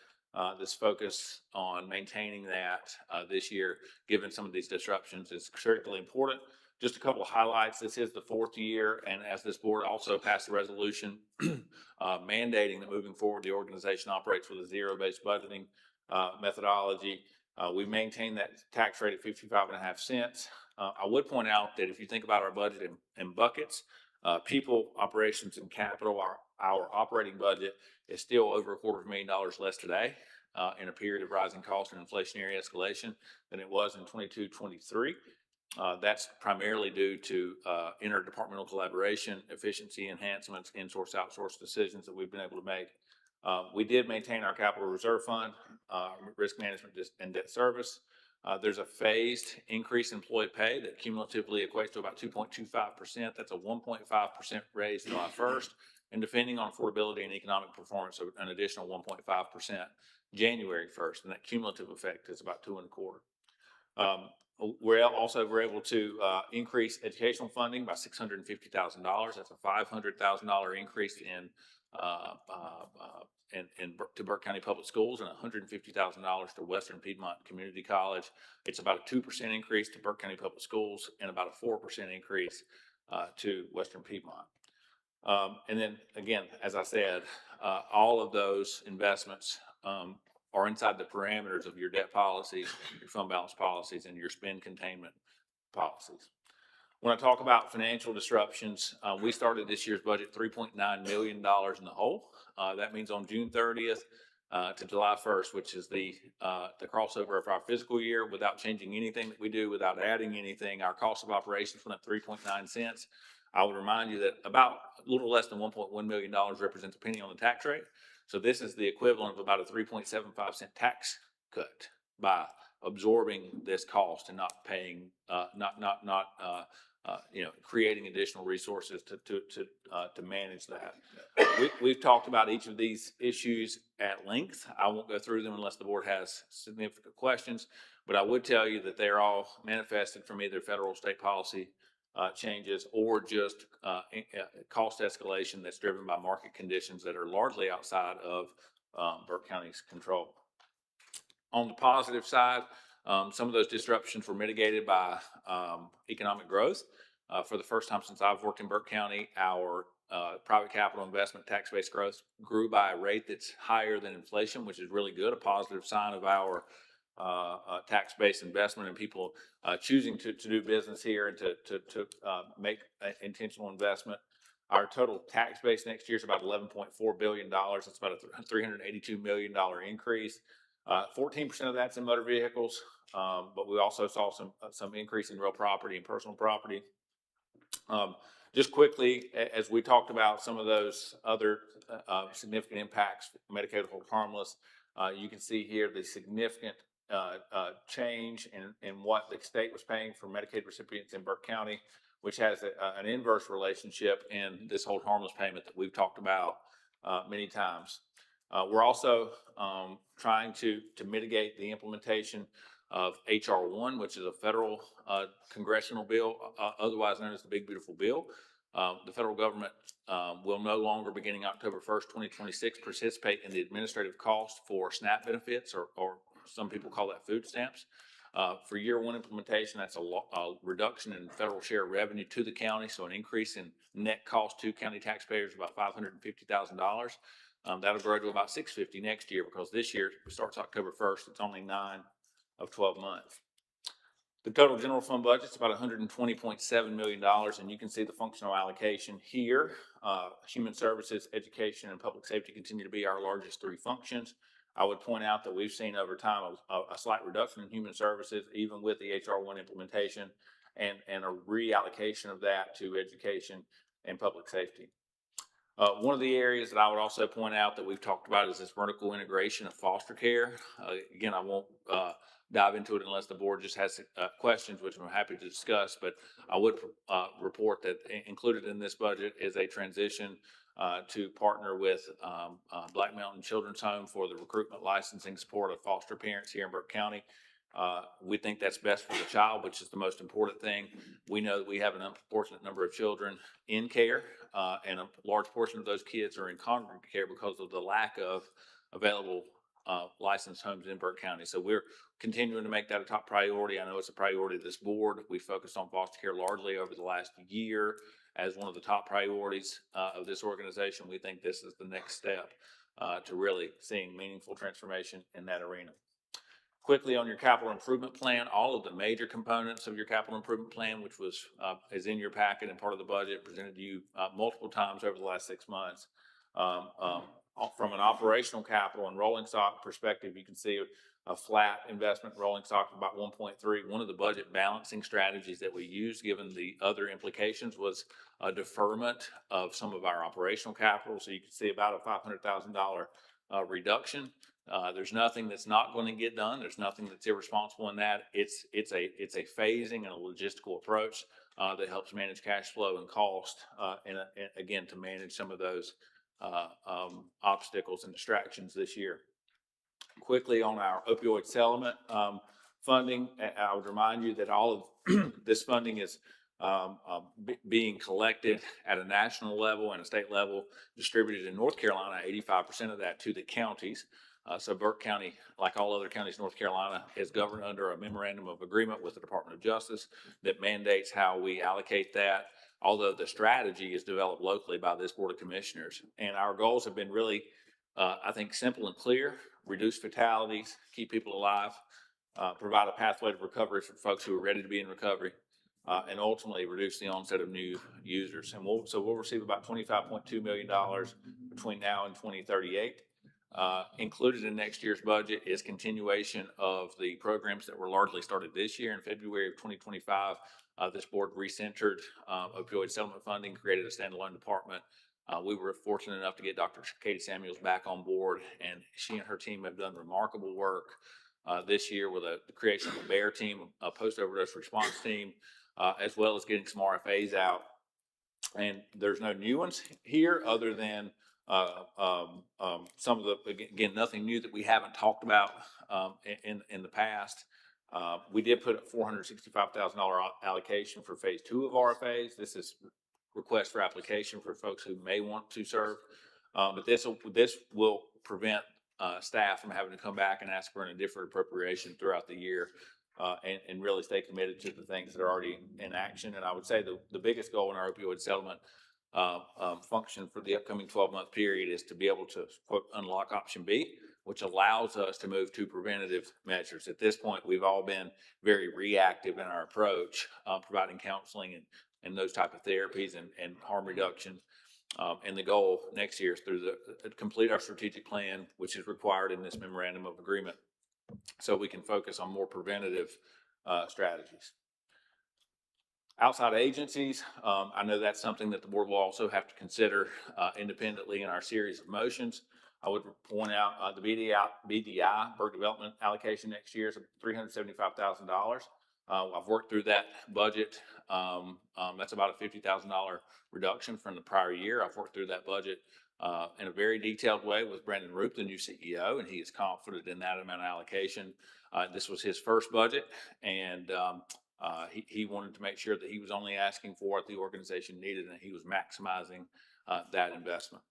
focus on maintaining that this year, given some of these disruptions, is critically important. Just a couple of highlights. This is the 4th year, and as this board also passed a resolution mandating that moving forward, the organization operates with a zero-based budgeting methodology. We maintain that tax rate at 55.5 cents. I would point out that if you think about our budget in buckets, people, operations, and capital, our operating budget is still over $250,000 less today in a period of rising costs and inflationary escalation than it was in 22-23. That's primarily due to interdepartmental collaboration, efficiency enhancements, in-source, outsource decisions that we've been able to make. We did maintain our capital reserve fund, risk management and debt service. There's a phased increase in employee pay that cumulatively equates to about 2.25%. That's a 1.5% raise July 1st, and depending on affordability and economic performance, an additional 1.5% January 1st, and that cumulative effect is about 2.25%. We're able to increase educational funding by $650,000. That's a $500,000 increase to Burke County Public Schools and $150,000 to Western Piedmont Community College. It's about a 2% increase to Burke County Public Schools and about a 4% increase to Western Piedmont. And then again, as I said, all of those investments are inside the parameters of your debt policies, your fund balance policies, and your spend containment policies. When I talk about financial disruptions, we started this year's budget $3.9 million in the hole. That means on June 30th to July 1st, which is the crossover of our fiscal year, without changing anything that we do, without adding anything, our cost of operations went up 3.9 cents. I would remind you that about a little less than $1.1 million represents a penny on the tax rate. So this is the equivalent of about a 3.75 cent tax cut by absorbing this cost and not paying, creating additional resources to manage that. We've talked about each of these issues at length. I won't go through them unless the board has significant questions, but I would tell you that they're all manifested from either federal or state policy changes or just cost escalation that's driven by market conditions that are largely outside of Burke County's control. On the positive side, some of those disruptions were mitigated by economic growth. For the first time since I've worked in Burke County, our private capital investment tax-based growth grew by a rate that's higher than inflation, which is really good, a positive sign of our tax-based investment and people choosing to do business here and to make intentional investment. Our total tax base next year is about $11.4 billion. That's about a $382 million increase. 14% of that's in motor vehicles, but we also saw some increase in real property and personal property. Just quickly, as we talked about some of those other significant impacts, Medicaid hold harmless, you can see here the significant change in what the state was paying for Medicaid recipients in Burke County, which has an inverse relationship in this hold harmless payment that we've talked about many times. We're also trying to mitigate the implementation of HR 1, which is a federal congressional bill, otherwise known as the Big Beautiful Bill. The federal government will no longer, beginning October 1st, 2026, participate in the administrative cost for SNAP benefits, or some people call that food stamps. For year one implementation, that's a reduction in federal share revenue to the county, so an increase in net cost to county taxpayers of about $550,000. That'll grow to about $650,000 next year, because this year starts October 1st. It's only 9 of 12 months. The total general fund budget is about $120.7 million, and you can see the functional allocation here. Human services, education, and public safety continue to be our largest three functions. I would point out that we've seen over time a slight reduction in human services, even with the HR1 implementation, and a reallocation of that to education and public safety. One of the areas that I would also point out that we've talked about is this vertical integration of foster care. Again, I won't dive into it unless the board just has questions, which I'm happy to discuss, but I would report that included in this budget is a transition to partner with Black Mountain Children's Home for the recruitment, licensing, support of foster parents here in Burke County. We think that's best for the child, which is the most important thing. We know that we have an unproportionate number of children in care, and a large portion of those kids are in congregate care because of the lack of available licensed homes in Burke County. So we're continuing to make that a top priority. I know it's a priority of this board. We focused on foster care largely over the last year as one of the top priorities of this organization. We think this is the next step to really seeing meaningful transformation in that arena. Quickly on your capital improvement plan, all of the major components of your capital improvement plan, which was is in your packet and part of the budget, presented to you multiple times over the last 6 months. From an operational capital and rolling stock perspective, you can see a flat investment rolling stock of about 1.3. One of the budget balancing strategies that we used, given the other implications, was a deferment of some of our operational capital. So you can see about a $500,000 reduction. There's nothing that's not going to get done. There's nothing that's irresponsible in that. It's a phasing and a logistical approach that helps manage cash flow and cost, and again, to manage some of those obstacles and distractions this year. Quickly on our opioid settlement funding, I would remind you that all of this funding is being collected at a national level and a state level, distributed in North Carolina, 85% of that to the counties. So Burke County, like all other counties in North Carolina, is governed under a memorandum of agreement with the Department of Justice that mandates how we allocate that, although the strategy is developed locally by this Board of Commissioners. And our goals have been really, I think, simple and clear: reduce fatalities, keep people alive, provide a pathway to recovery for folks who are ready to be in recovery, and ultimately reduce the onset of new users. And we'll receive about $25.2 million between now and 2038. Included in next year's budget is continuation of the programs that were largely started this year. In February of 2025, this board recentered opioid settlement funding, created a standalone department. We were fortunate enough to get Dr. Katie Samuels back on board, and she and her team have done remarkable work this year with the creation of a BEAR team, a post-overdose response team, as well as getting some RFAs out. And there's no new ones here other than some of the, again, nothing new that we haven't talked about in the past. We did put a $465,000 allocation for phase 2 of RFAs. This is request for application for folks who may want to serve, but this will prevent staff from having to come back and ask for an deferred appropriation throughout the year, and really stay committed to the things that are already in action. And I would say the biggest goal in our opioid settlement function for the upcoming 12-month period is to be able to, quote, unlock option B, which allows us to move to preventative measures. At this point, we've all been very reactive in our approach, providing counseling and those type of therapies and harm reduction. And the goal next year is to complete our strategic plan, which is required in this memorandum of agreement, so we can focus on more preventative strategies. Outside agencies, I know that's something that the board will also have to consider independently in our series of motions. I would point out the BDI, Burke Development allocation next year is $375,000. I've worked through that budget. That's about a $50,000 reduction from the prior year. I've worked through that budget in a very detailed way with Brandon Roop, the new CEO, and he is confident in that amount of allocation. This was his first budget, and he wanted to make sure that he was only asking for what the organization needed, and he was maximizing that investment.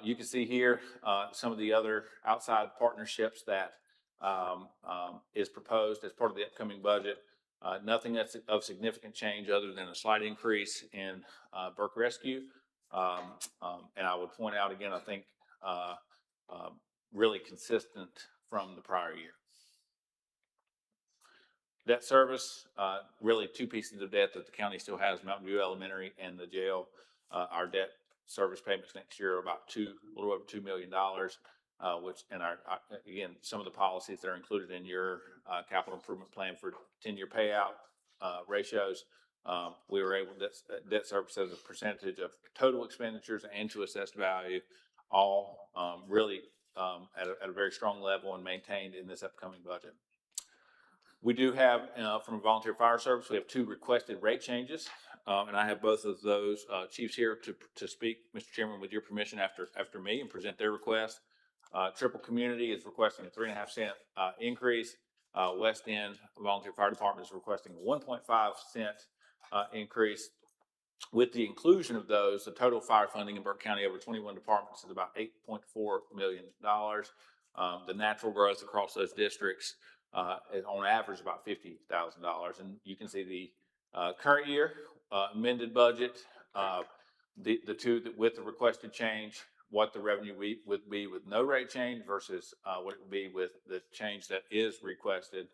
You can see here some of the other outside partnerships that is proposed as part of the upcoming budget. Nothing that's of significant change other than a slight increase in Burke Rescue. And I would point out again, I think really consistent from the prior year. Debt service, really two pieces of debt that the county still has, Mountain View Elementary and the jail. Our debt service payments next year are about a little over $2 million, which, and again, some of the policies that are included in your capital improvement plan for 10-year payout ratios, we were able to, debt service as a percentage of total expenditures and to assessed value, all really at a very strong level and maintained in this upcoming budget. We do have, from a volunteer fire service, we have 2 requested rate changes, and I have both of those chiefs here to speak, Mr. Chairman, with your permission after me and present their request. Triple Community is requesting a 3.5-cent increase. West End Volunteer Fire Department is requesting a 1.5-cent increase. With the inclusion of those, the total fire funding in Burke County over 21 departments is about $8.4 million. The natural growth across those districts is on average about $50,000. And you can see the current year amended budget, the two that with the requested change, what the revenue would be with no rate change versus what it would be with the change that is requested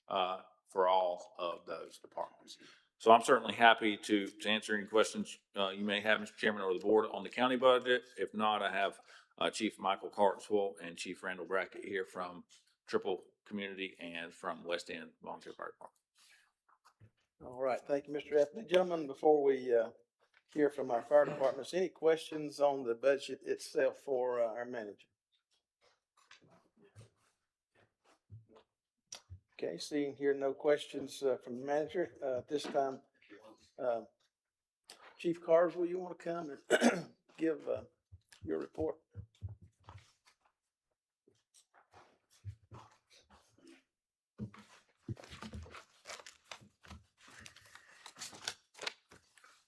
for all of those departments. So I'm certainly happy to answer any questions you may have, Mr. Chairman, or the board on the county budget. If not, I have Chief Michael Cartswell and Chief Randall Brackett here from Triple Community and from West End Volunteer Fire Department. All right, thank you, Mr. Anthony. Gentlemen, before we hear from our fire departments, any questions on the budget itself for our manager? Okay, seeing here no questions from the manager at this time. Chief Carswell, you want to come and give your report?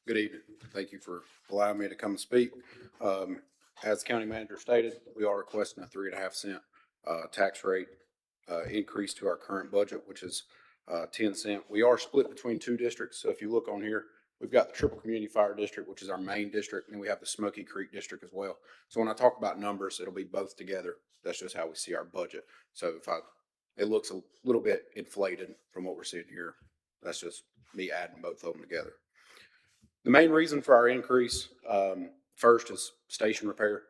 Good evening. Thank you for allowing me to come and speak. As the county manager stated, we are requesting a 3.5-cent tax rate increase to our current budget, which is 10 cent. We are split between 2 districts. So if you look on here, we've got the Triple Community Fire District, which is our main district, and we have the Smoky Creek District as well. So when I talk about numbers, it'll be both together. That's just how we see our budget. So it looks a little bit inflated from what we're seeing here. That's just me adding both of them together. The main reason for our increase, first is station repair.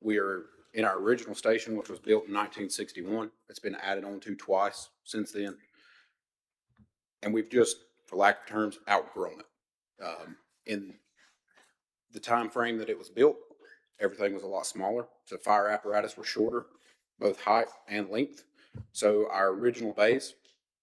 We are in our original station, which was built in 1961. It's been added on to twice since then. And we've just, for lack of terms, outgrown it. In the time frame that it was built, everything was a lot smaller. So fire apparatus was shorter, both height and length. So our original bays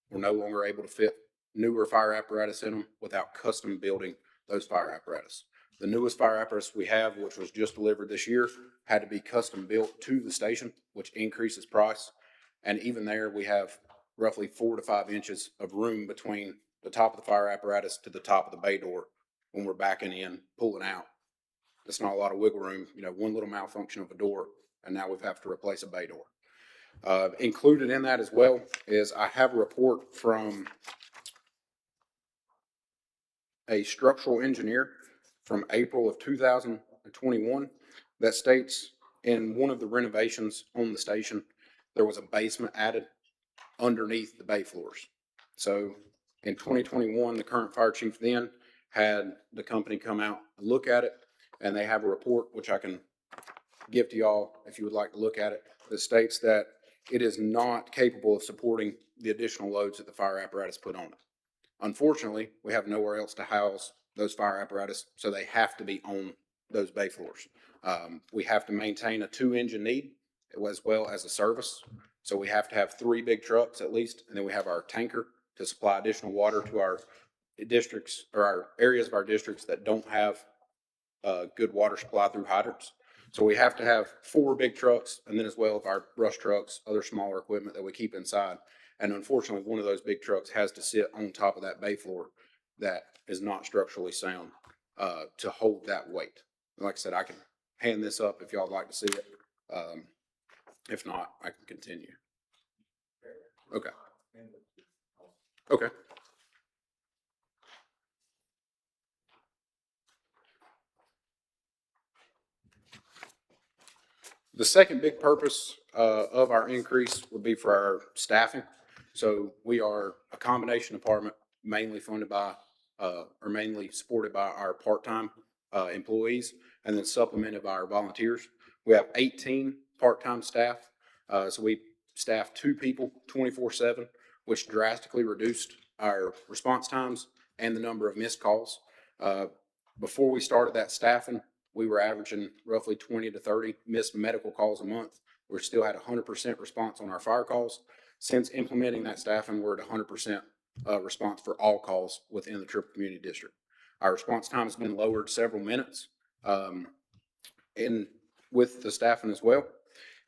were no longer able to fit newer fire apparatus in them without custom building those fire apparatus. The newest fire apparatus we have, which was just delivered this year, had to be custom built to the station, which increases price. And even there, we have roughly 4 to 5 inches of room between the top of the fire apparatus to the top of the bay door when we're backing in, pulling out. That's not a lot of wiggle room. You know, one little malfunction of a door, and now we have to replace a bay door. Included in that as well is I have a report from a structural engineer from April of 2021 that states in one of the renovations on the station, there was a basement added underneath the bay floors. So in 2021, the current fire chief then had the company come out and look at it, and they have a report, which I can give to y'all if you would like to look at it, that states that it is not capable of supporting the additional loads that the fire apparatus put on it. Unfortunately, we have nowhere else to house those fire apparatus, so they have to be on those bay floors. We have to maintain a 2-engine need as well as a service. So we have to have 3 big trucks at least, and then we have our tanker to supply additional water to our districts or our areas of our districts that don't have good water supply through hydrants. So we have to have 4 big trucks, and then as well as our brush trucks, other smaller equipment that we keep inside. And unfortunately, one of those big trucks has to sit on top of that bay floor that is not structurally sound to hold that weight. Like I said, I can hand this up if y'all would like to see it. If not, I can continue. Okay. Okay. The second big purpose of our increase would be for our staffing. So we are a combination department, mainly funded by, or mainly supported by our part-time employees, and then supplemented by our volunteers. We have 18 part-time staff, so we staff 2 people 24/7, which drastically reduced our response times and the number of missed calls. Before we started that staffing, we were averaging roughly 20 to 30 missed medical calls a month. We still had 100% response on our fire calls. Since implementing that staffing, we're at 100% response for all calls within the Triple Community District. Our response time has been lowered several minutes with the staffing as well.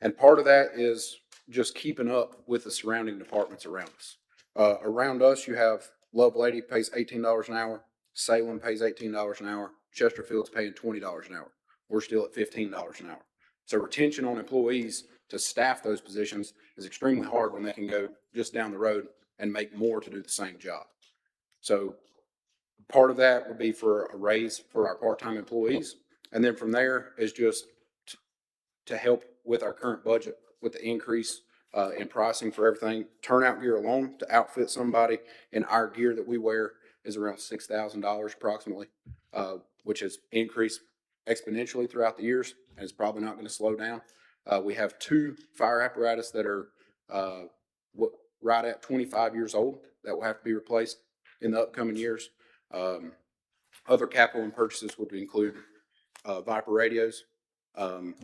And part of that is just keeping up with the surrounding departments around us. Around us, you have Lovelady pays $18 an hour. Salem pays $18 an hour. Chesterfield's paying $20 an hour. We're still at $15 an hour. So retention on employees to staff those positions is extremely hard when they can go just down the road and make more to do the same job. So part of that would be for a raise for our part-time employees. And then from there is just to help with our current budget with the increase in pricing for everything. Turnout gear alone to outfit somebody in our gear that we wear is around $6,000 approximately, which has increased exponentially throughout the years, and it's probably not going to slow down. We have 2 fire apparatus that are right at 25 years old that will have to be replaced in the upcoming years. Other capital and purchases would include Viper radios,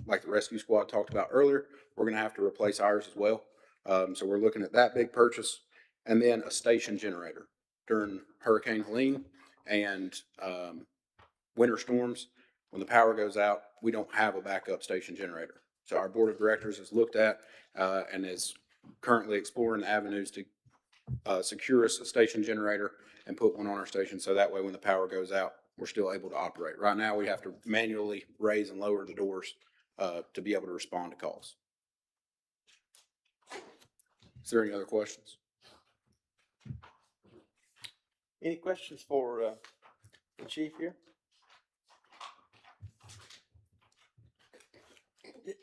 like the rescue squad talked about earlier. We're going to have to replace ours as well. So we're looking at that big purchase, and then a station generator during Hurricane Helene and winter storms. When the power goes out, we don't have a backup station generator. So our board of directors has looked at and is currently exploring avenues to secure us a station generator and put one on our station. So that way, when the power goes out, we're still able to operate. Right now, we have to manually raise and lower the doors to be able to respond to calls. Is there any other questions? Any questions for the chief here?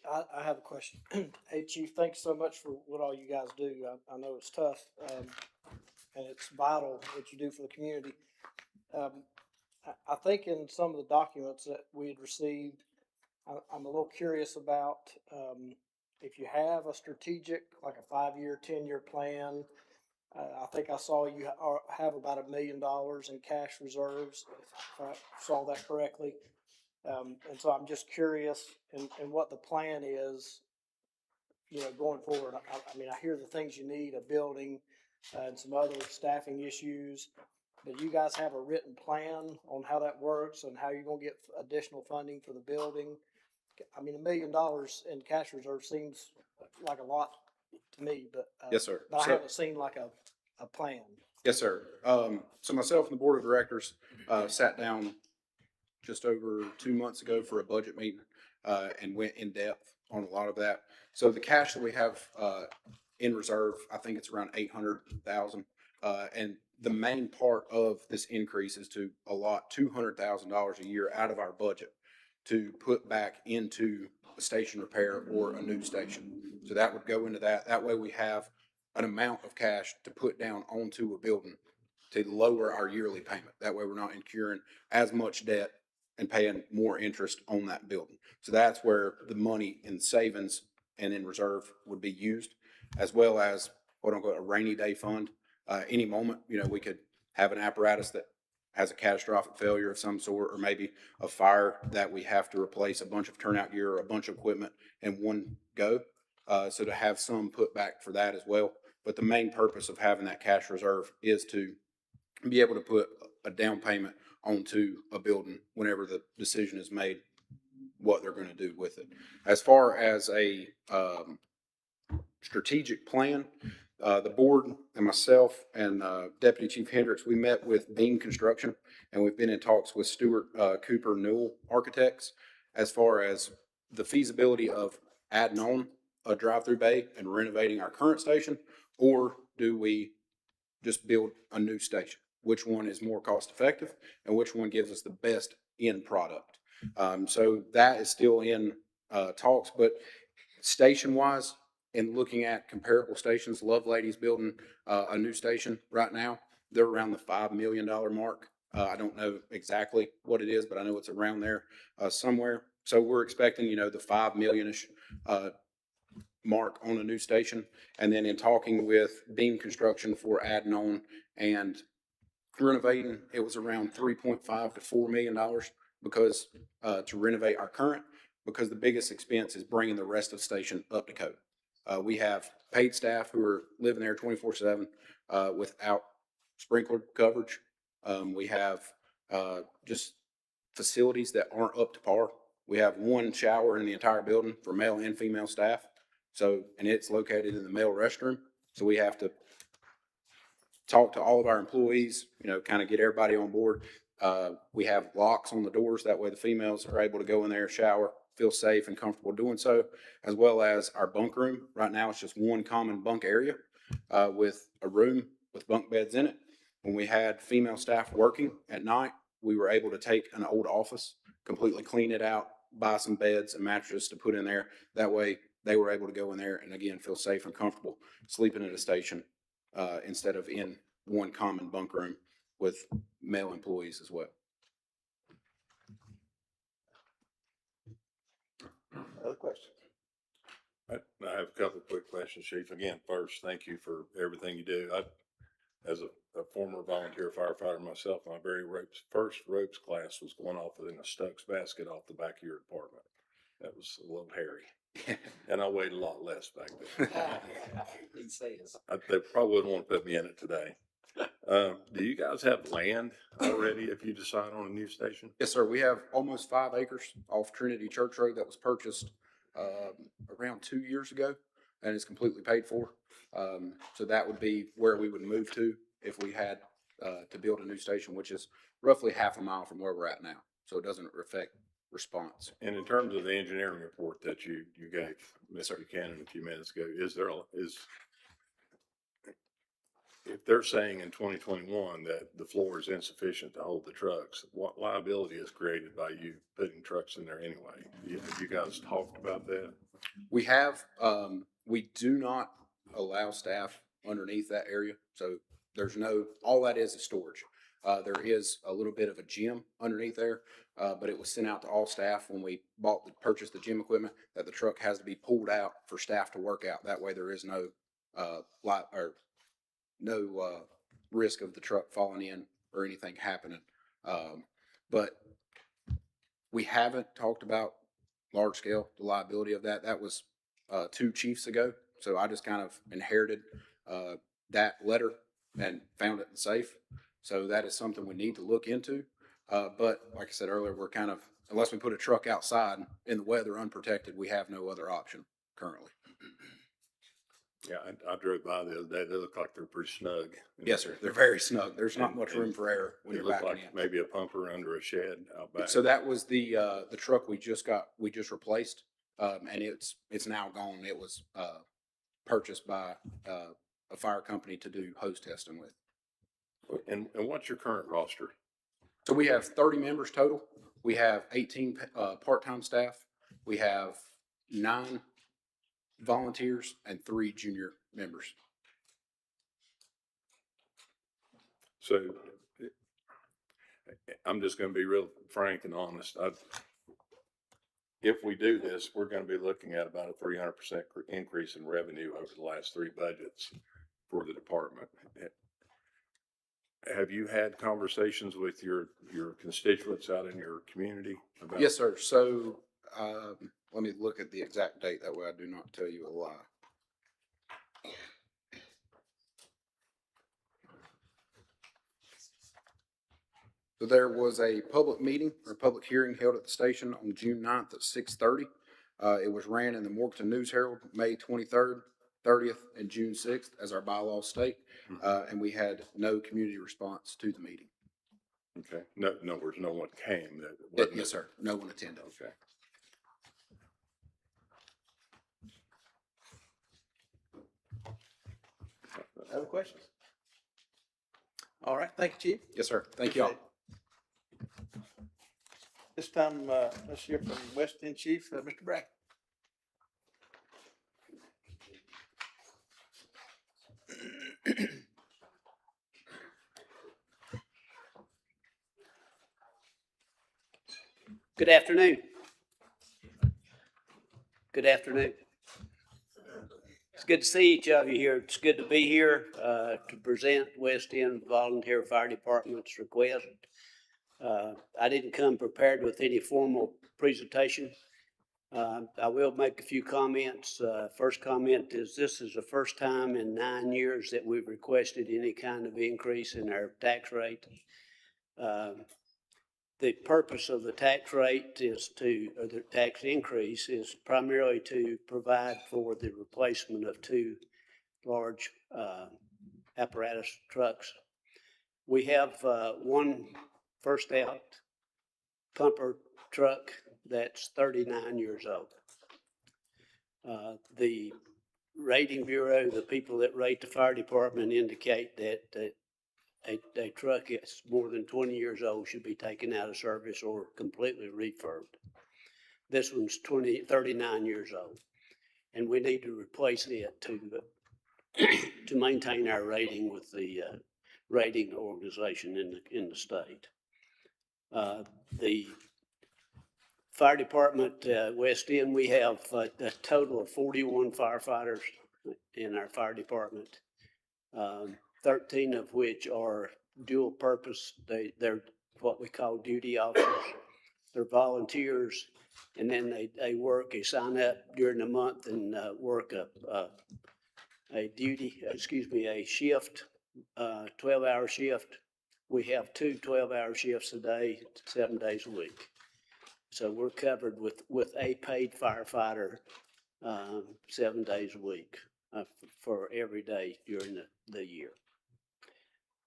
I have a question. Hey, Chief, thanks so much for what all you guys do. I know it's tough, and it's vital what you do for the community. I think in some of the documents that we had received, I'm a little curious about if you have a strategic, like a 5-year, 10-year plan. I think I saw you have about $1 million in cash reserves, if I saw that correctly. And so I'm just curious in what the plan is, going forward. I mean, I hear the things you need, a building and some other staffing issues, but you guys have a written plan on how that works and how you're going to get additional funding for the building. I mean, $1 million in cash reserve seems like a lot to me, but Yes, sir. But I haven't seen like a plan. Yes, sir. So myself and the board of directors sat down just over 2 months ago for a budget meeting and went in depth on a lot of that. So the cash that we have in reserve, I think it's around $800,000. And the main part of this increase is to allot $200,000 a year out of our budget to put back into a station repair or a new station. So that would go into that. That way we have an amount of cash to put down onto a building to lower our yearly payment. That way we're not incurring as much debt and paying more interest on that building. So that's where the money in savings and in reserve would be used, as well as quote unquote a rainy day fund. Any moment, we could have an apparatus that has a catastrophic failure of some sort, or maybe a fire that we have to replace a bunch of turnout gear or a bunch of equipment in one go. So to have some put back for that as well. But the main purpose of having that cash reserve is to be able to put a down payment onto a building whenever the decision is made what they're gonna do with it. As far as a, strategic plan, the board and myself and, Deputy Chief Hendricks, we met with Beam Construction, and we've been in talks with Stewart, Cooper Newell Architects as far as the feasibility of adding on a drive-through bay and renovating our current station, or do we just build a new station? Which one is more cost-effective and which one gives us the best end product? So that is still in, talks, but station-wise, and looking at comparable stations, Loveladies building, a new station right now. They're around the $5 million mark. I don't know exactly what it is, but I know it's around there, somewhere. So we're expecting, the 5 million-ish, mark on a new station. And then in talking with Beam Construction for adding on and renovating, it was around $3.5 to $4 million because, to renovate our current, because the biggest expense is bringing the rest of the station up to code. We have paid staff who are living there 24/7, without sprinkler coverage. We have, just facilities that aren't up to par. We have one shower in the entire building for male and female staff. So, and it's located in the male restroom. So we have to talk to all of our employees, kind of get everybody on board. We have locks on the doors. That way the females are able to go in there, shower, feel safe and comfortable doing so, as well as our bunk room. Right now, it's just one common bunk area, with a room with bunk beds in it. When we had female staff working at night, we were able to take an old office, completely clean it out, buy some beds and mattresses to put in there. That way they were able to go in there and again, feel safe and comfortable sleeping at a station, instead of in one common bunk room with male employees as well. Other questions? I have a couple of quick questions, Chief. Again, first, thank you for everything you do. As a former volunteer firefighter myself, my very first ropes class was going off in a Stuck's basket off the back of your apartment. That was a little hairy. And I weighed a lot less back then. They probably wouldn't want to put me in it today. Do you guys have land already if you decide on a new station? Yes, sir. We have almost 5 acres off Trinity Church Road that was purchased, around 2 years ago and is completely paid for. So that would be where we would move to if we had, to build a new station, which is roughly half a mile from where we're at now. So it doesn't affect response. And in terms of the engineering report that you gave Mr. Buchanan a few minutes ago, if they're saying in 2021 that the floor is insufficient to hold the trucks, what liability is created by you putting trucks in there anyway? Have you guys talked about that? We have, we do not allow staff underneath that area. So all that is storage. There is a little bit of a gym underneath there, but it was sent out to all staff when we purchased the gym equipment that the truck has to be pulled out for staff to work out. That way there is no, risk of the truck falling in or anything happening. But we haven't talked about large scale, the liability of that. That was 2 chiefs ago. So I just kind of inherited that letter and found it in the safe. So that is something we need to look into. But like I said earlier, we're kind of, unless we put a truck outside in the weather unprotected, we have no other option currently. Yeah, I drove by the other day. They look like they're pretty snug. Yes, sir. They're very snug. There's not much room for error when It you're looked backing like in. maybe a pumper under a shed out back. So that was the truck we just replaced, and it's now gone. It was purchased by a fire company to do hose testing with. And what's your current roster? So we have 30 members total. We have 18 part-time staff. We have 9 volunteers and 3 junior members. So I'm just going to be real frank and honest. If we do this, we're going to be looking at about a 300% increase in revenue over the last 3 budgets for the department. Have you had conversations with your constituents out in your community about? Yes, sir. So let me look at the exact date. That way I do not tell you a lie. So there was a public meeting or public hearing held at the station on June 9th at 6:30. It was ran in the Morganton News Herald, May 23rd, 30th, and June 6th, as our bylaws state. And we had no community response to the meeting. Okay, no, in other words, no one came that wasn't. Yes, sir. No one attended. Okay. Other questions? All right, thank you, Chief. Yes, sir. Thank y'all. This time, let's hear from West End Chief, Mr. Brackett. Good afternoon. Good afternoon. It's good to see each of you here. It's good to be here to present West End Volunteer Fire Department's request. I didn't come prepared with any formal presentation. I will make a few comments. First comment is this is the first time in 9 years that we've requested any kind of increase in our tax rate. The purpose of the tax rate is or the tax increase is primarily to provide for the replacement of 2 large apparatus trucks. We have one first out pumper truck that's 39 years old. The rating bureau, the people that rate the fire department indicate that a truck that's more than 20 years old should be taken out of service or completely refurbed. This one's 39 years old, and we need to replace it to maintain our rating with the rating organization in the state. The fire department, West End, we have a total of 41 firefighters in our fire department. 13 of which are dual purpose. They're what we call duty officers. They're volunteers, and then they sign up during the month and work a shift, 12-hour shift. We have 2 12-hour shifts a day, 7 days a week. So we're covered with a paid firefighter 7 days a week for every day during the year.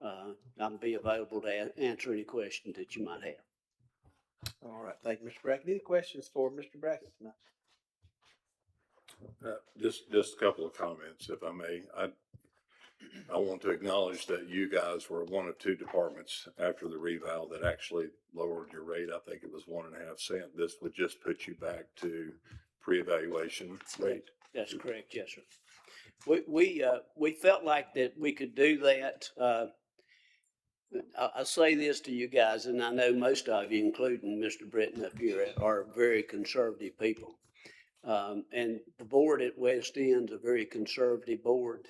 I'll be available to answer any questions that you might have. All right, thank you, Mr. Brackett. Any questions for Mr. Brackett tonight? Just a couple of comments, if I may. I want to acknowledge that you guys were one of 2 departments after the reval that actually lowered your rate. I think it was 1.5 cents. This would just put you back to pre-evaluation rate. That's correct, yes, sir. We felt like that we could do that. I'll say this to you guys, and I know most of you, including Mr. Britton up here, are very conservative people. And the board at West End's a very conservative board.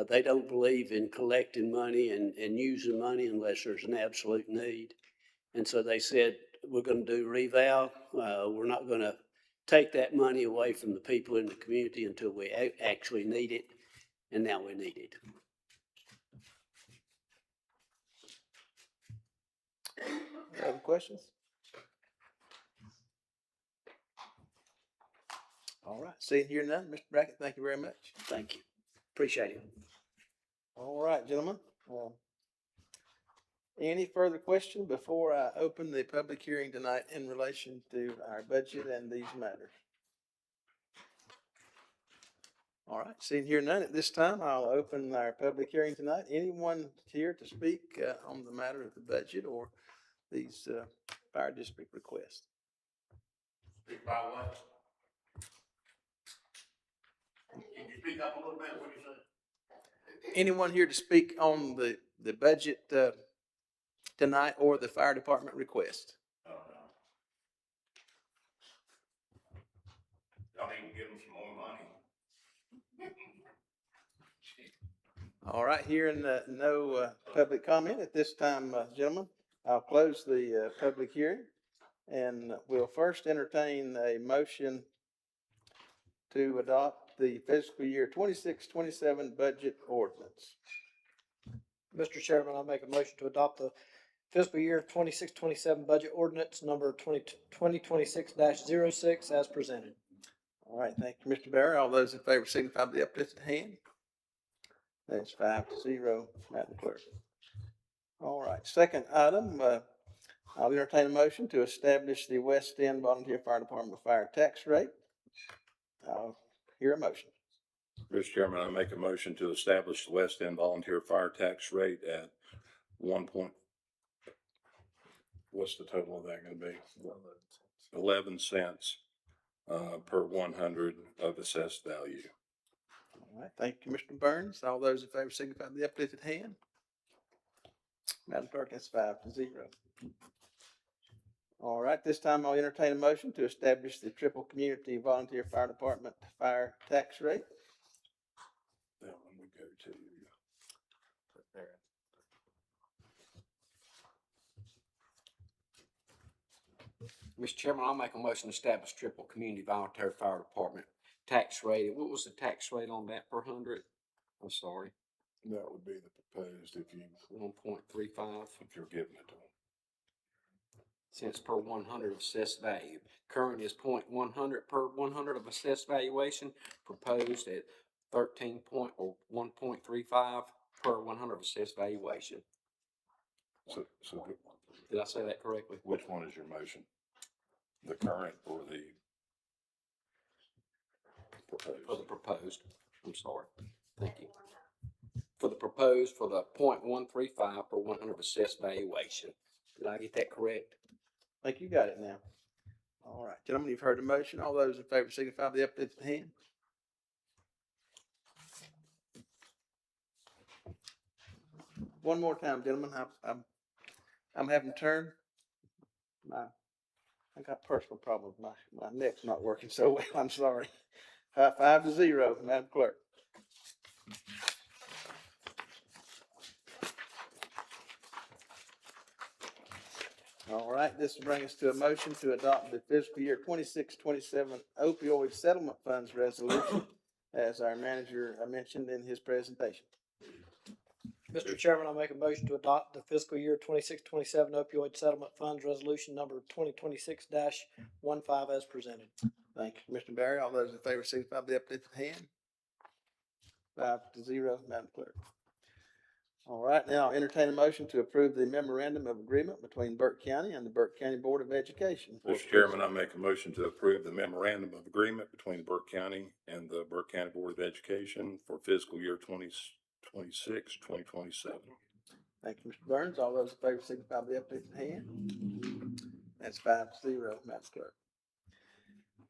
They don't believe in collecting money and using money unless there's an absolute need. And so they said, we're going to do reval. We're not going to take that money away from the people in the community until we actually need it. And now we need it. Other questions? All right, seeing here none, Mr. Brackett, thank you very much. Thank you. Appreciate it. All right, gentlemen. Any further question before I open the public hearing tonight in relation to our budget and these matters? All right, seeing here none at this time, I'll open our public hearing tonight. Anyone here to speak on the matter of the budget or these fire district requests? Speak by what? Can you speak up a little bit, what you say? Anyone here to speak on the budget tonight or the fire department request? Y'all need to give them some more money. All right, hearing no public comment at this time, gentlemen, I'll close the public hearing, and we'll first entertain a motion to adopt the fiscal year 26-27 budget ordinance. Mr. Chairman, I make a motion to adopt the fiscal year 26-27 budget ordinance number 2026-06 as presented. All right, thank you, Mr. Barry. All those in favor signify by the uplifted hand. That's 5-0, Madam Clerk. All right, second item, I'll entertain a motion to establish the West End Volunteer Fire Department fire tax rate. I'll hear a motion. Mr. Chairman, I make a motion to establish the West End volunteer fire tax rate at what's the total of that gonna be? 11 cents, per 100 of assessed value. All right, thank you, Mr. Burns. All those in favor signify by the uplifted hand. Madam Clerk, that's 5-0. All right, this time I'll entertain a motion to establish the Triple Community Volunteer Fire Department fire tax rate. That one we go to. Mr. Chairman, I'll make a motion to establish Triple Community Volunteer Fire Department tax rate. What was the tax rate on that per hundred? I'm sorry, That would be the proposed if 1.35 you're giving it to them. cents per 100 of assessed value. Current is 0.100 per 100 of assessed valuation, proposed at 1.35 per 100 of assessed valuation. So Did I say that correctly? which one is your motion? The current or the For the proposed? proposed, I'm sorry. Thank you. For the proposed, for the 0.135 per 100 of assessed valuation. Did I get that correct? I think you got it now. All right, gentlemen, you've heard the motion. All those in favor signify by the uplifted hand. One more time, gentlemen. I'm having turn. I got personal problems. My neck's not working so well. I'm sorry. 5-0, Madam Clerk. All right, this will bring us to a motion to adopt the fiscal year 26-27 opioid settlement funds resolution, as our manager mentioned in his presentation. Mr. Chairman, I'll make a motion to adopt the fiscal year 26-27 opioid settlement funds resolution number 2026-15 as presented. Thank you, Mr. Barry. All those in favor signify by the uplifted hand. 5-0, Madam Clerk. All right, now I'll entertain a motion to approve the memorandum of agreement between Burke County and the Burke County Board of Education. Mr. Chairman, I make a motion to approve the memorandum of agreement between Burke County and the Burke County Board of Education for fiscal year 2026-2027. Thank you, Mr. Burns. All those in favor signify by the uplifted hand. That's 5-0, Madam Clerk.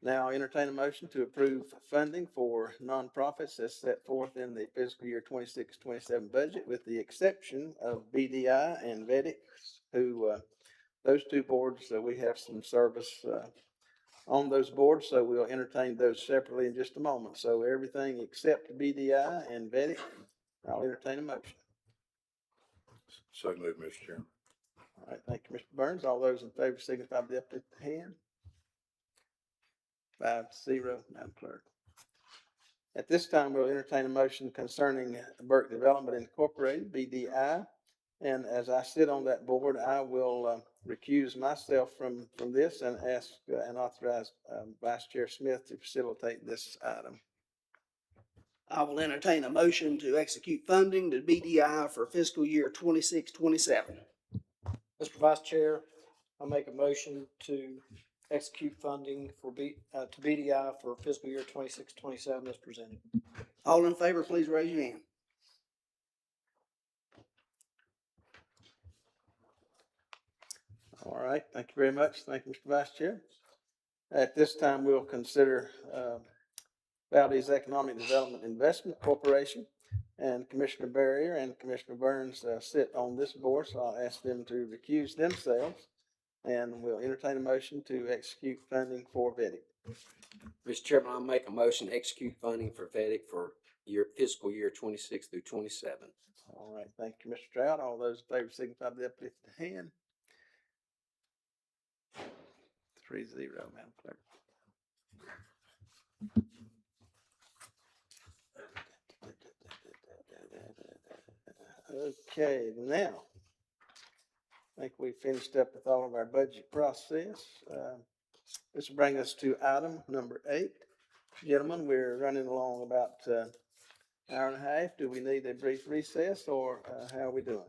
Now I'll entertain a motion to approve funding for nonprofits as set forth in the fiscal year 26-27 budget, with the exception of BDI and VEDIC, who, those two boards, we have some service, on those boards, so we'll entertain those separately in just a moment. So everything except BDI and VEDIC, I'll entertain a motion. So moved, Mr. Chairman. All right, thank you, Mr. Burns. All those in favor signify by the uplifted hand. 5-0, Madam Clerk. At this time, we'll entertain a motion concerning Burke Development Incorporated, BDI. And as I sit on that board, I will recuse myself from this and ask and authorize Vice Chair Smith to facilitate this item. I will entertain a motion to execute funding to BDI for fiscal year 26-27. Mr. Vice Chair, I'll make a motion to execute funding for to BDI for fiscal year 26-27 as presented. All in favor, please raise your hand. All right, thank you very much. Thank you, Mr. Vice Chair. At this time, we'll consider Valdez Economic Development Investment Corporation, and Commissioner Barrier and Commissioner Burns sit on this board, so I'll ask them to recuse themselves, and we'll entertain a motion to execute funding for VEDIC. Mr. Chairman, I'll make a motion to execute funding for VEDIC for fiscal year 26-27. All right, thank you, Mr. Trout. All those in favor signify by the uplifted hand. 3-0, Madam Clerk. Okay, now, I think we finished up with all of our budget process. This will bring us to item number 8. Gentlemen, we're running along about, hour and a half. Do we need a brief recess or, how are we doing?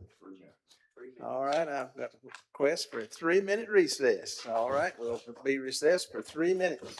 All right, I've got a request for a 3-minute recess. All right, we'll be recessed for 3 minutes.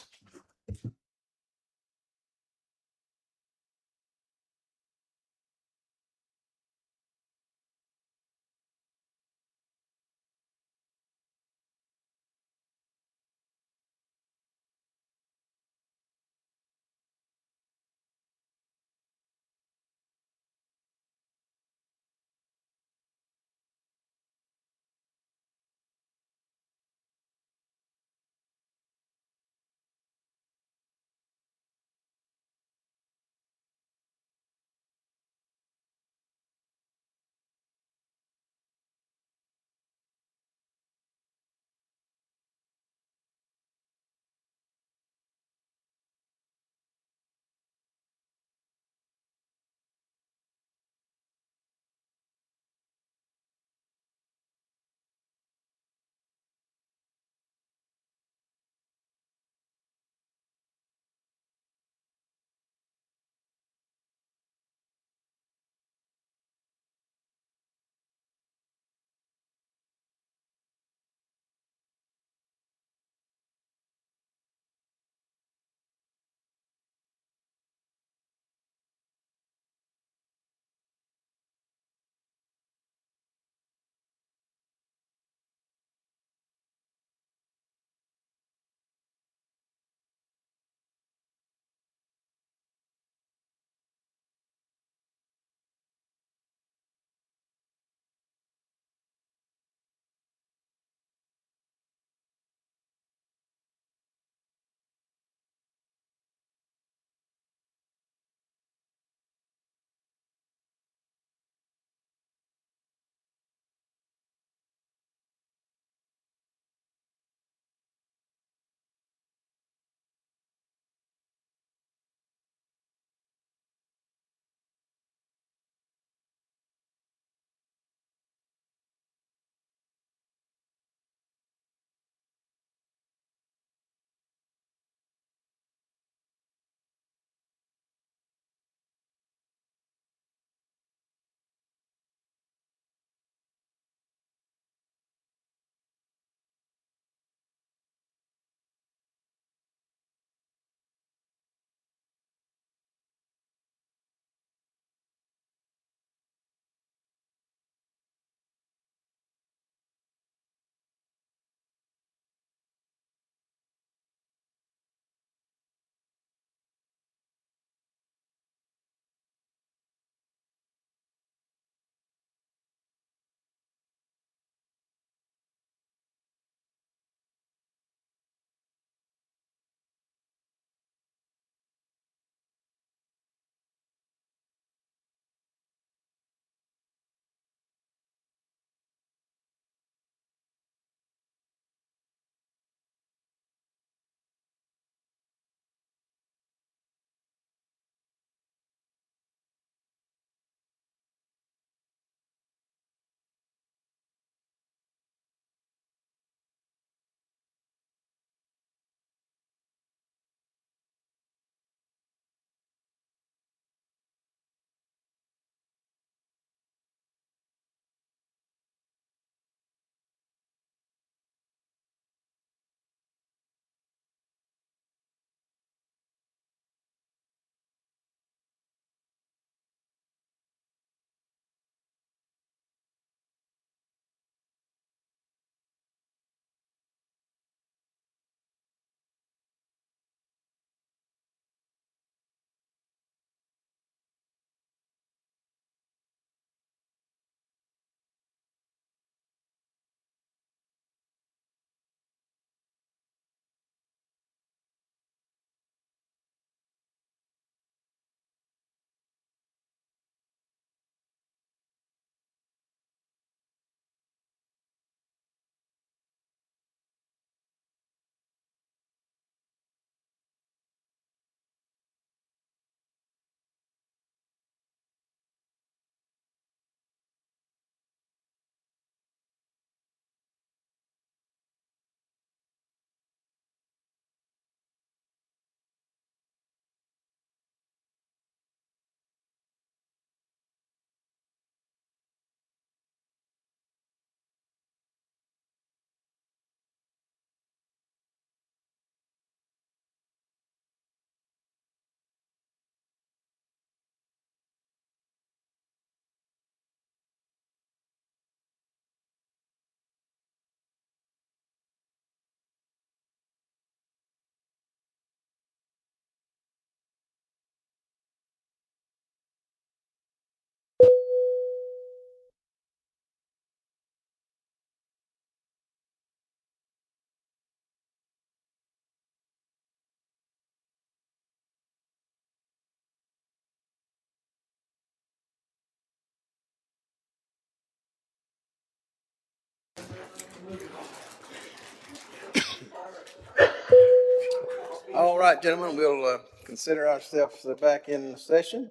All right, gentlemen, we'll consider ourselves back in session.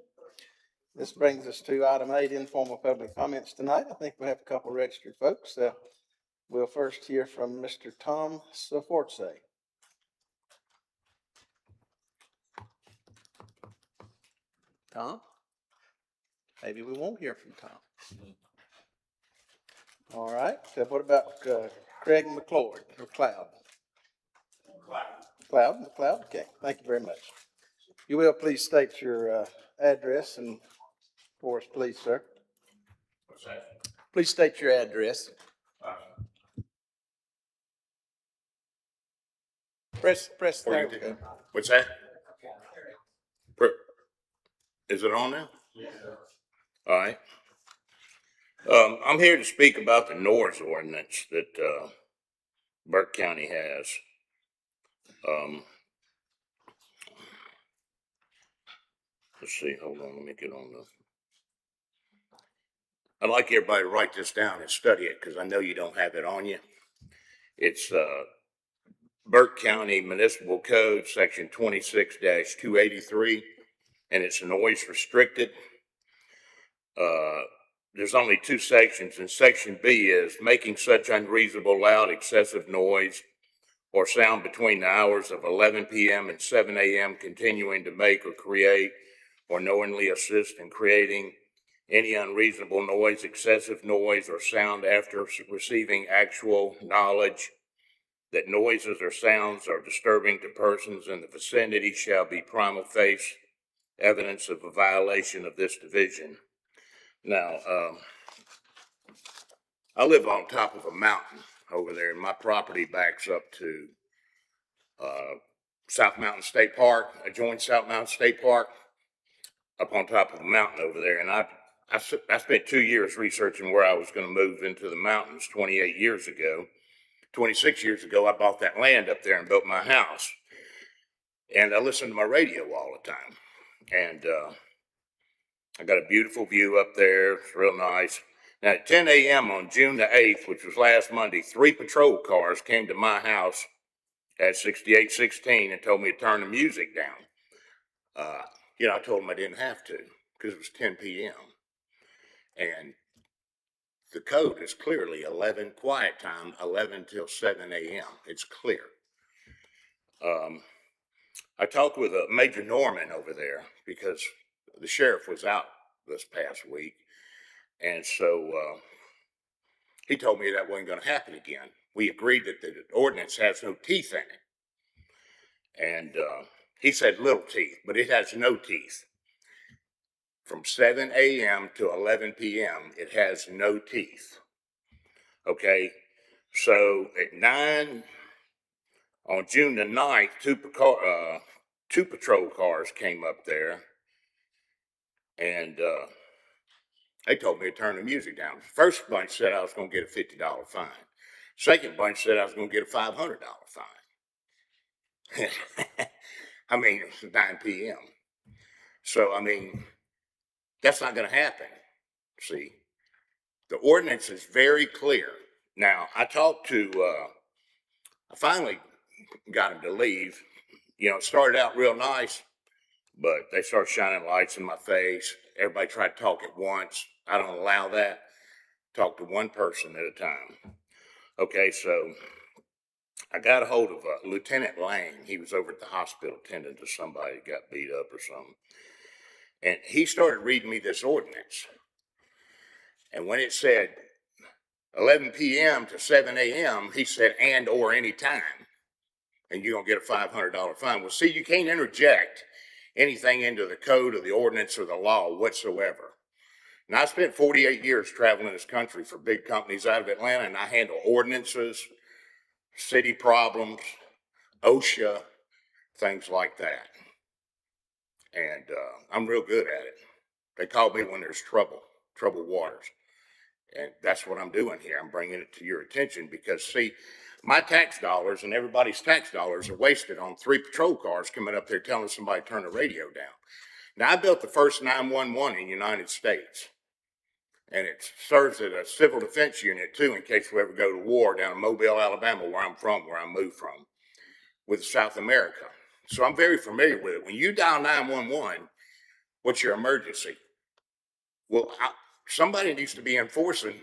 This brings us to item 8, informal public comments tonight. I think we have a couple registered folks. We'll first hear from Mr. Tom Sforza. Tom? Maybe we won't hear from Tom. All right, so what about Craig McLeod, or Cloud? Cloud, okay, thank you very much. You will please state your address and for us, please, sir. What's that? Please state your address. Press, there we go. What's that? Is it on now? All right. I'm here to speak about the noise ordinance that Burke County has. Let's see, hold on, let me get on the. I'd like everybody to write this down and study it because I know you don't have it on you. It's Burke County Municipal Code, Section 26-283, and it's noise restricted. There's only 2 sections, and Section B is making such unreasonable, loud, excessive noise or sound between the hours of 11 p.m. and 7 a.m. continuing to make or create or knowingly assist in creating any unreasonable noise, excessive noise, or sound after receiving actual knowledge that noises or sounds are disturbing to persons in the vicinity shall be prima facie evidence of a violation of this division. Now, I live on top of a mountain over there, and my property backs up to South Mountain State Park, adjoins South Mountain State Park, up on top of a mountain over there. And I spent 2 years researching where I was going to move into the mountains 28 years ago. 26 years ago, I bought that land up there and built my house. And I listened to my radio all the time. And I got a beautiful view up there. It's real nice. Now, at 10 a.m. on June the 8th, which was last Monday, 3 patrol cars came to my house at 6816 and told me to turn the music down. I told them I didn't have to because it was 10 p.m. And the code is clearly 11, quiet time, 11 till 7 a.m. It's clear. I talked with Major Norman over there because the sheriff was out this past week. And so he told me that wasn't going to happen again. We agreed that the ordinance has no teeth in it. And he said little teeth, but it has no teeth. From 7 a.m. to 11 p.m., it has no teeth. Okay, so at 9 on June the 9th, 2 patrol cars came up there, and they told me to turn the music down. First bunch said I was going to get a $50 fine. Second bunch said I was going to get a $500 fine. I mean, it was 9 p.m. So, I mean, that's not going to happen. See, the ordinance is very clear. Now, I finally got him to leave. It started out real nice, but they started shining lights in my face. Everybody tried to talk at once. I don't allow that. Talk to one person at a time. Okay, so I got a hold of Lieutenant Lang. He was over at the hospital tending to somebody that got beat up or something. And he started reading me this ordinance. And when it said 11 p.m. to 7 a.m., he said, and or any time. And you're going to get a $500 fine. Well, see, you can't interject anything into the code or the ordinance or the law whatsoever. Now, I spent 48 years traveling this country for big companies out of Atlanta, and I handle ordinances, city problems, OSHA, things like that. And I'm real good at it. They call me when there's troubled waters. And that's what I'm doing here. I'm bringing it to your attention because, see, my tax dollars and everybody's tax dollars are wasted on 3 patrol cars coming up there telling somebody to turn the radio down. Now, I built the first 911 in the United States. And it serves as a civil defense unit, too, in case we ever go to war down in Mobile, Alabama, where I'm from, where I moved from, with South America. So I'm very familiar with it. When you dial 911, what's your emergency? Well, somebody needs to be enforcing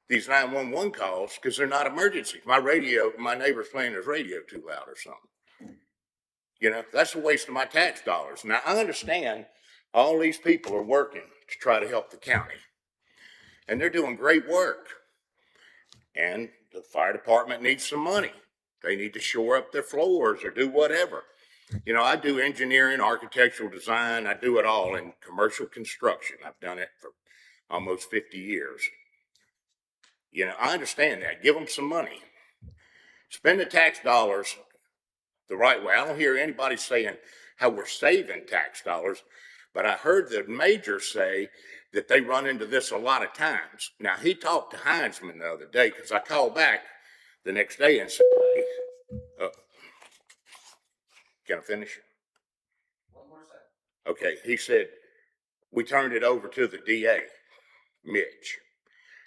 these 911 calls because they're not emergencies. My neighbor's playing his radio too loud or something. You know, that's a waste of my tax dollars. Now, I understand all these people are working to try to help the county, and they're doing great work. And the fire department needs some money. They need to shore up their floors or do whatever. You know, I do engineering, architectural design. I do it all in commercial construction. I've done it for almost 50 years. You know, I understand that. Give them some money. Spend the tax dollars the right way. I don't hear anybody saying how we're saving tax dollars, but I heard the major say that they run into this a lot of times. Now, he talked to Heinzman the other day because I called back the next day and said, can I finish? One more second. Okay, he said, we turned it over to the DA, Mitch,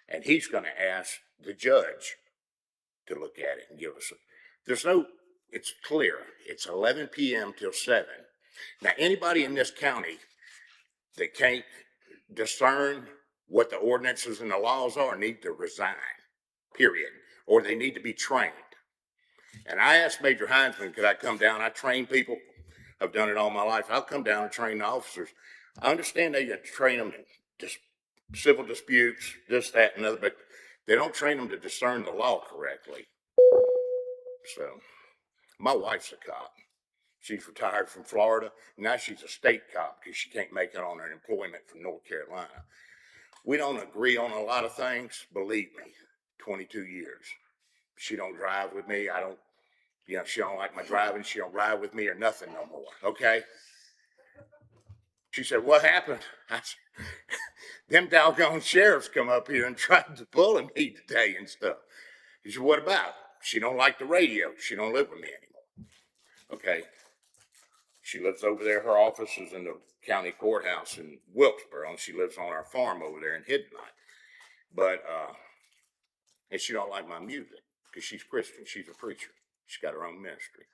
and he's going to ask the judge to look at it and give us it's clear. It's 11 p.m. till 7. Now, anybody in this county that can't discern what the ordinances and the laws are need to resign, period, or they need to be trained. And I asked Major Heinzman, could I come down? I train people. I've done it all my life. I'll come down and train the officers. I understand they train them in just civil disputes, this, that, and other, but they don't train them to discern the law correctly. So, my wife's a cop. She's retired from Florida. Now she's a state cop because she can't make it on her employment from North Carolina. We don't agree on a lot of things, believe me, 22 years. She don't drive with me. She don't like my driving. She don't ride with me or nothing no more, okay? She said, what happened? I said, them doggone sheriffs come up here and tried to pull me today and stuff. He said, what about? She don't like the radio. She don't live with me anymore, okay? She lives over there. Her office is in the county courthouse in Wilkesboro, and she lives on our farm over there in Hiddenite. But, and she don't like my music because she's Christian. She's a preacher. She's got her own ministry.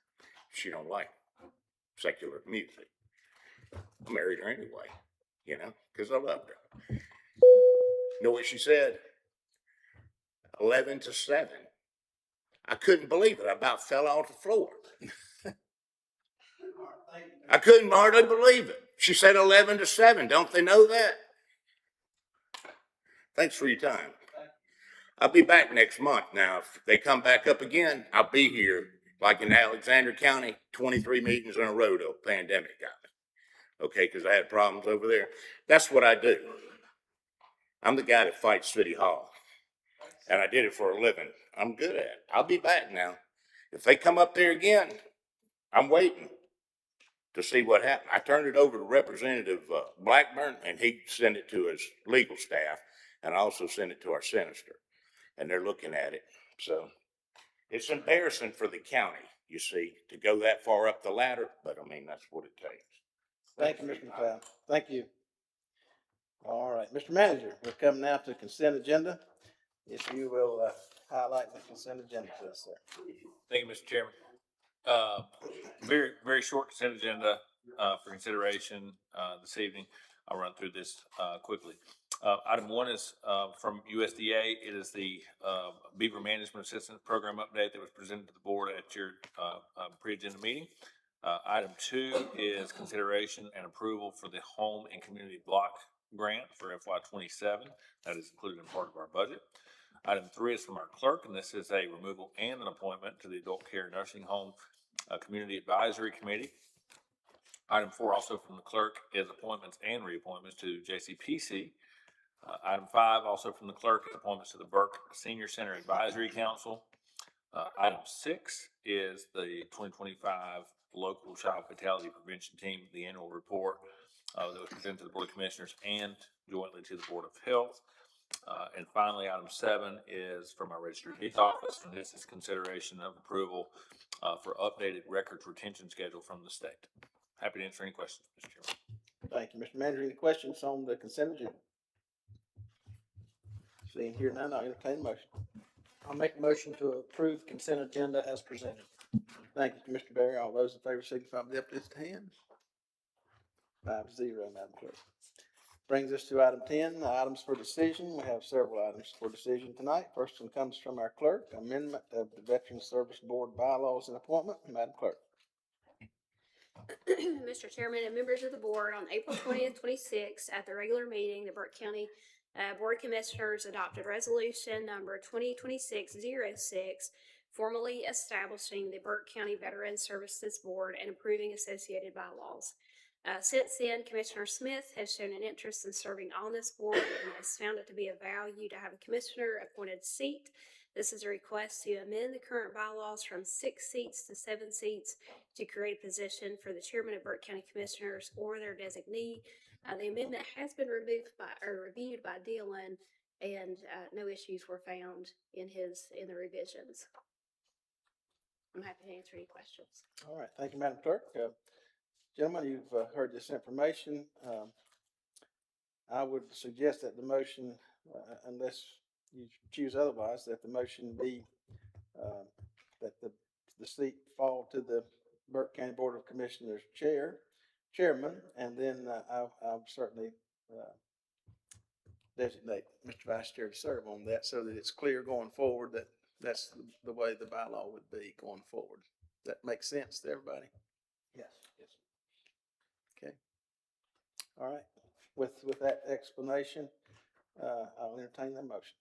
She don't like secular music. I married her anyway, because I loved her. You know what she said? 11 to 7. I couldn't believe it. I about fell off the floor. I couldn't hardly believe it. She said 11 to 7. Don't they know that? Thanks for your time. I'll be back next month. Now, if they come back up again, I'll be here, like in Alexander County, 23 meetings in a row till the pandemic got me. Okay, because I had problems over there. That's what I do. I'm the guy that fights City Hall. And I did it for a living. I'm good at it. I'll be back now. If they come up there again, I'm waiting to see what happened. I turned it over to Representative Blackburn, and he sent it to his legal staff, and I also sent it to our senator. And they're looking at it. So it's embarrassing for the county, you see, to go that far up the ladder, but I mean, that's what it takes. Thank you, Mr. McLeod. Thank you. All right, Mr. Manager, we're coming now to the consent agenda. If you will highlight the consent agenda to us, sir. Thank you, Mr. Chairman. Very, very short consent agenda for consideration this evening. I'll run through this quickly. Item 1 is from USDA. It is the Beaver Management Assistance Program update that was presented to the board at your pre-agenda meeting. Item 2 is consideration and approval for the Home and Community Block Grant for FY27. That is included in part of our budget. Item 3 is from our clerk, and this is a removal and an appointment to the Adult Care Nursing Home Community Advisory Committee. Item 4, also from the clerk, is appointments and reappointments to JCPC. Item 5, also from the clerk, is appointments to the Burke Senior Center Advisory Council. Item 6 is the 2025 Local Child Fatality Prevention Team, the annual report that was presented to the Board of Commissioners and jointly to the Board of Health. And finally, item 7 is from our Register of Deeds office, and this is consideration of approval for updated records retention schedule from the state. Happy to answer any questions, Mr. Chairman. Thank you, Mr. Manager. Any questions on the consent agenda? Seeing here none, I'll entertain a motion. I'll make a motion to approve consent agenda as presented. Thank you, Commissioner Berry. All those in favor signify by the uplifted hand. 5-0, Madam Clerk. Brings us to item 10, items for decision. We have several items for decision tonight. First one comes from our clerk, amendment of the Veteran Service Board bylaws and appointment. Madam Clerk. Mr. Chairman and members of the board, on April 20th, 26, at the regular meeting, the Burke County Board of Commissioners adopted resolution number 2026-06, formally establishing the Burke County Veteran Services Board and approving associated bylaws. Since then, Commissioner Smith has shown an interest in serving on this board and has found it to be of value to have a commissioner appointed seat. This is a request to amend the current bylaws from 6 seats to 7 seats to create a position for the chairman of Burke County Commissioners or their designee. The amendment has been reviewed by Dylan, and no issues were found in the revisions. I'm happy to answer any questions. All right, thank you, Madam Clerk. Gentlemen, you've heard this information. I would suggest that the motion, unless you choose otherwise, that the motion be that the seat fall to the Burke County Board of Commissioners chairman, and then I'll certainly designate Mr. Vice Chair to serve on that, so that it's clear going forward that that's the way the bylaw would be going forward. That makes sense to everybody? Yes. Yes. Okay. All right. With that explanation, I'll entertain the motion.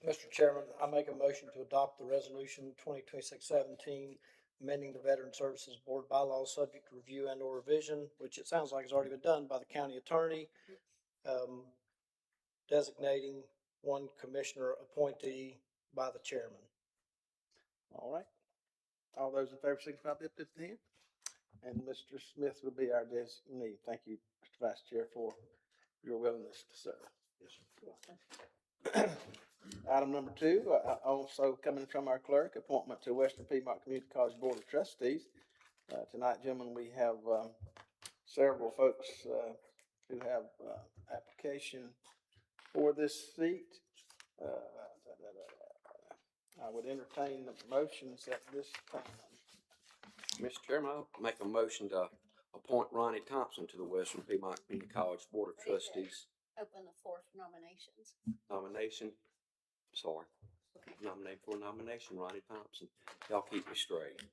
Mr. Chairman, I make a motion to adopt the resolution 2026-17, amending the Veteran Services Board bylaws subject to review and or revision, which it sounds like has already been done by the county attorney, designating one commissioner appointee by the chairman. All right. All those in favor signify by the uplifted hand. And Mr. Smith will be our designee. Thank you, Mr. Vice Chair, for your willingness to serve. Yes. Item number 2, also coming from our clerk, appointment to Western Piedmont Community College Board of Trustees. Tonight, gentlemen, we have several folks who have application for this seat. I would entertain the motions at this time. Mr. Chairman, I'll make a motion to appoint Ronnie Thompson to the Western Piedmont Community College Board of Trustees. Open the floor for nominations. Nomination, sorry. Nominate for nomination, Ronnie Thompson. Y'all keep me straight.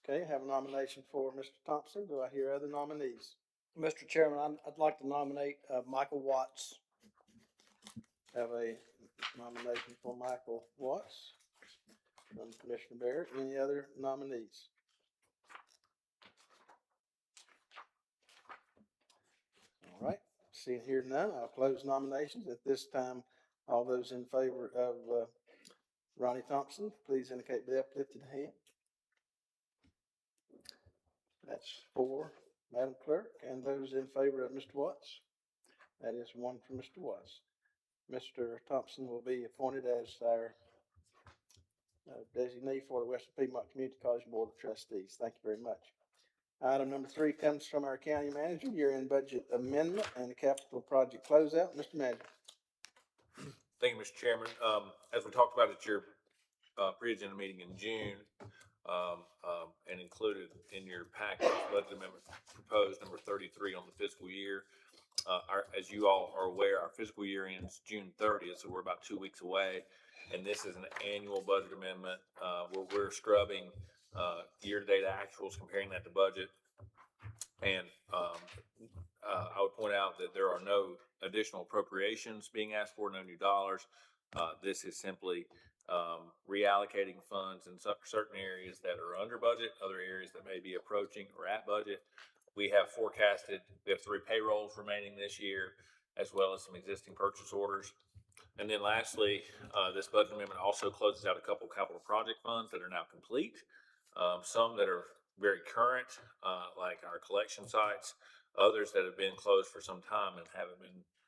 Okay, I have a nomination for Mr. Thompson. Do I hear other nominees? Mr. Chairman, I'd like to nominate Michael Watts. Have a nomination for Michael Watts from Commissioner Barrett. Any other nominees? All right, seeing here none, I'll close nominations. At this time, all those in favor of Ronnie Thompson, please indicate by the uplifted hand. That's 4, Madam Clerk. And those in favor of Mr. Watts? That is 1 for Mr. Watts. Mr. Thompson will be appointed as our designee for the Western Piedmont Community College Board of Trustees. Thank you very much. Item number 3 comes from our county manager, year-end budget amendment and the capital project closeout. Mr. Manager. Thank you, Mr. Chairman. As we talked about at your pre-agenda meeting in June, and included in your package, budget amendment proposed number 33 on the fiscal year. As you all are aware, our fiscal year ends June 30th, so we're about 2 weeks away. And this is an annual budget amendment where we're scrubbing year-to-date actuals, comparing that to budget. And I would point out that there are no additional appropriations being asked for, no new dollars. This is simply reallocating funds in certain areas that are under budget, other areas that may be approaching or at budget. We have 3 payrolls remaining this year, as well as some existing purchase orders. And then lastly, this budget amendment also closes out a couple capital project funds that are now complete. Some that are very current, like our collection sites, others that have been closed for some time and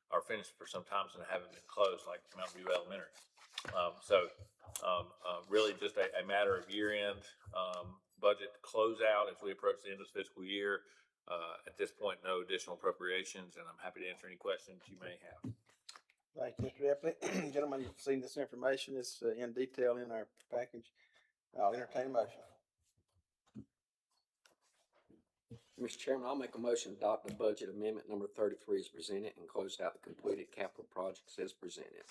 are finished for some time and haven't been closed, like Mountain View Elementary. Really just a matter of year-end budget closeout as we approach the end of the fiscal year. At this point, no additional appropriations, and I'm happy to answer any questions you may have. Thank you, Mr. Epley. Gentlemen, you've seen this information. It's in detail in our package. I'll entertain a motion. Mr. Chairman, I'll make a motion to adopt the budget amendment number 33 as presented and close out the completed capital projects as presented.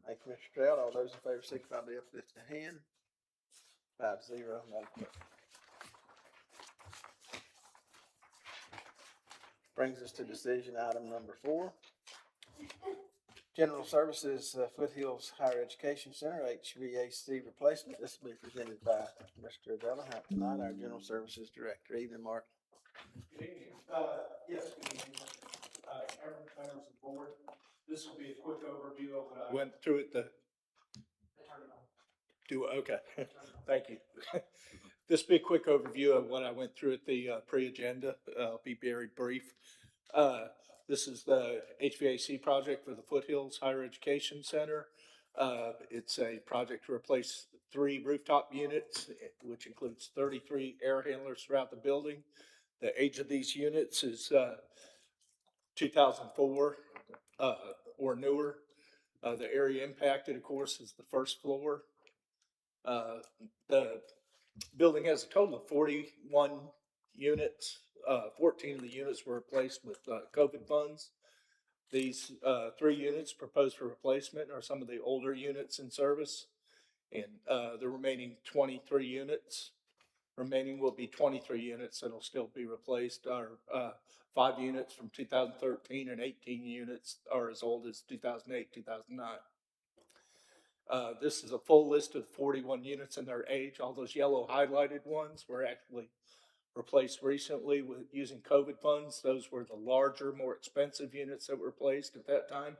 Thank you, Mr. Stroud. All those in favor signify by uplifting a hand. 5-0, Madam Clerk. Brings us to decision item number 4. General Services Foothills Higher Education Center, HVAC replacement. This will be presented by Mr. Delahunt tonight, our General Services Director. Evening, Mark. Good evening. Yes, good evening. Chairman, members of the board. This will be a quick overview of what I went through at the. Okay, thank you. This will be a quick overview of what I went through at the pre-agenda. I'll be very brief. This is the HVAC project for the Foothills Higher Education Center. It's a project to replace 3 rooftop units, which includes 33 air handlers throughout the building. The age of these units is 2004 or newer. The area impacted, of course, is the first floor. The building has a total of 41 units. 14 of the units were replaced with COVID funds. These 3 units proposed for replacement are some of the older units in service, and the remaining 23 units. Remaining will be 23 units that'll still be replaced. Our 5 units from 2013 and 18 units are as old as 2008, 2009. This is a full list of 41 units and their age. All those yellow highlighted ones were actually replaced recently with using COVID funds. Those were the larger, more expensive units that were replaced at that time.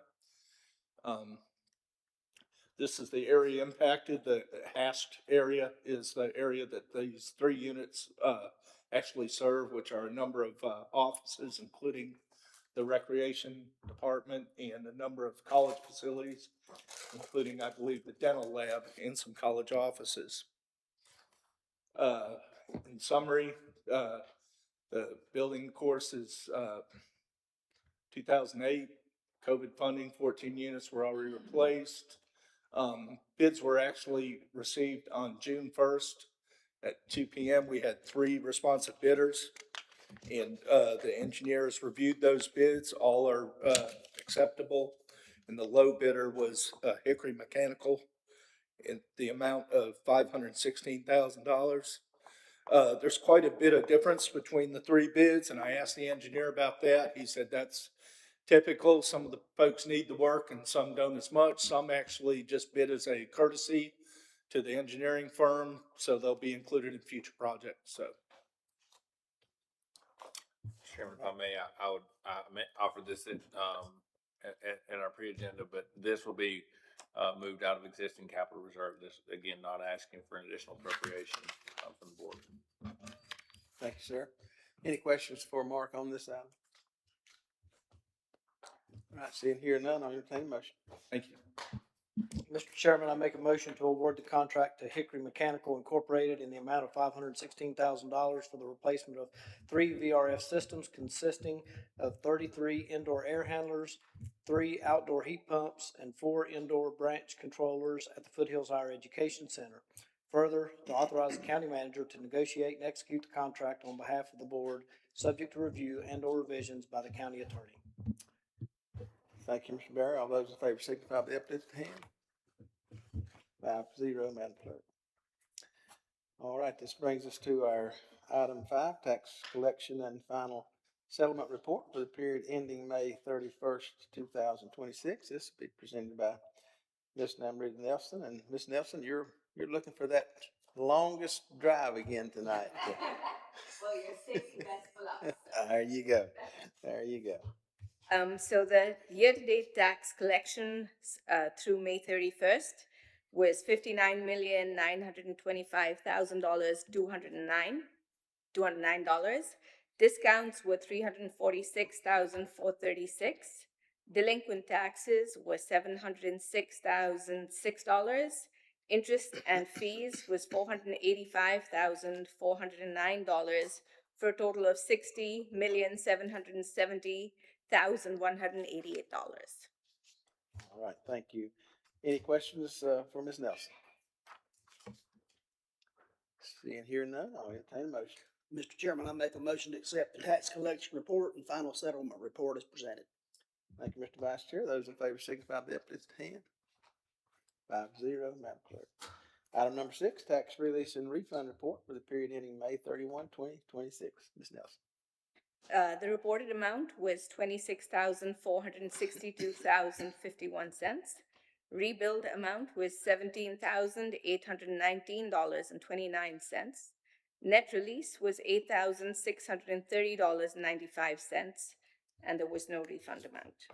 This is the area impacted. The hashed area is the area that these 3 units actually serve, which are a number of offices, including the recreation department and a number of college facilities, including, I believe, the dental lab and some college offices. In summary, the building, of course, is 2008. COVID funding, 14 units were already replaced. Bids were actually received on June 1st at 2 p.m. We had 3 responsive bidders, and the engineers reviewed those bids. All are acceptable, and the low bidder was Hickory Mechanical in the amount of $516,000. There's quite a bit of difference between the 3 bids, and I asked the engineer about that. He said that's typical. Some of the folks need the work and some don't as much. Some actually just bid as a courtesy to the engineering firm, so they'll be included in future projects. So, Chairman, if I may, I would offer this in our pre-agenda, but this will be moved out of existing capital reserve. This, again, not asking for an additional appropriation from the board. Thank you, sir. Any questions for Mark on this item? All right, seeing here none, I'll entertain a motion. thank you. Mr. Chairman, I make a motion to award the contract to Hickory Mechanical Incorporated in the amount of $516,000 for the replacement of 3 VRF systems consisting of 33 indoor air handlers, 3 outdoor heat pumps, and 4 indoor branch controllers at the Foothills Higher Education Center. Further, to authorize the county manager to negotiate and execute the contract on behalf of the board, subject to review and/or revisions by the county attorney. Thank you, Mr. Barry. All those in favor signify by uplifting hand. 5-0, Madam Clerk. All right, this brings us to our item 5, tax collection and final settlement report for the period ending May 31st, 2026. This will be presented by Ms. Namrita Nelson. And Ms. Nelson, you're looking for that longest drive again tonight. Well, you're saving best for last. There you go. There you go. So the year-to-date tax collection through May 31st was $59,925,209. Discounts were $346,436. Delinquent taxes were $706,006. Interest and fees was $485,409 for a total of $60,770,188. All right, thank you. Any questions, for Ms. Nelson? Seeing here none, I'll entertain a motion. Mr. Chairman, I make a motion to accept the tax collection report and final settlement report as presented. Thank you, Mr. Vice Chair. Those in favor signify by the uplifted hand. 5-0, Madam Clerk. Item number 6, tax release and refund report for the period ending May 31, 2026. Ms. Nelson. The reported amount was $26,462.51. Rebuild amount was $17,819.29. Net release was $8,630.95, and there was no refund amount.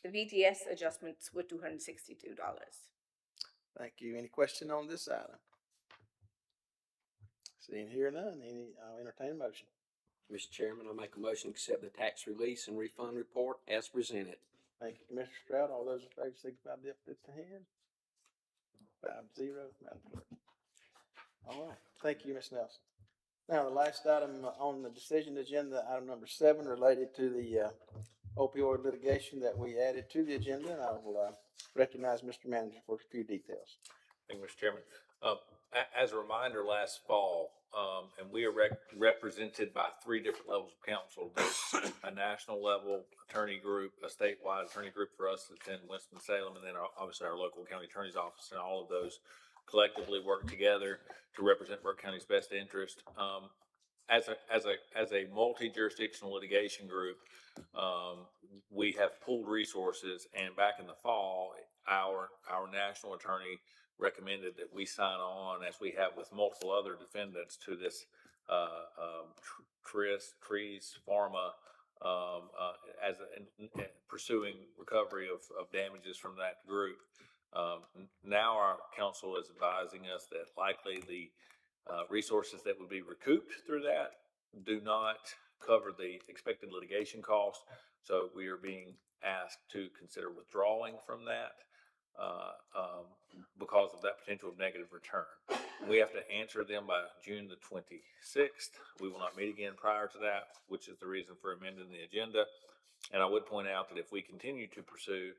The VTS adjustments were $262. Thank you. Any question on this item? Seeing here none, I'll entertain a motion. Mr. Chairman, I make a motion to accept the tax release and refund report as presented. Thank you, Commissioner Stroud. All those in favor signify by the uplifted hand. 5-0, Madam Clerk. All right, thank you, Ms. Nelson. Now, the last item on the decision agenda, item number 7, related to the opioid litigation that we added to the agenda. I will recognize Mr. Manager for a few details. Thank you, Mr. Chairman. As a reminder, last fall, and we are represented by 3 different levels of council. There's a national level attorney group, a statewide attorney group for us that's in Winston-Salem, and then obviously our local county attorney's office, and all of those collectively work together to represent Burke County's best interest. As a multi-jurisdictional litigation group, we have pooled resources, and back in the fall, our national attorney recommended that we sign on, as we have with multiple other defendants, to this Trees Pharma as pursuing recovery of damages from that group. Now our counsel is advising us that likely the resources that would be recouped through that do not cover the expected litigation costs. So we are being asked to consider withdrawing from that because of that potential of negative return. We have to answer them by June the 26th. We will not meet again prior to that, which is the reason for amending the agenda. And I would point out that if we continue to pursue,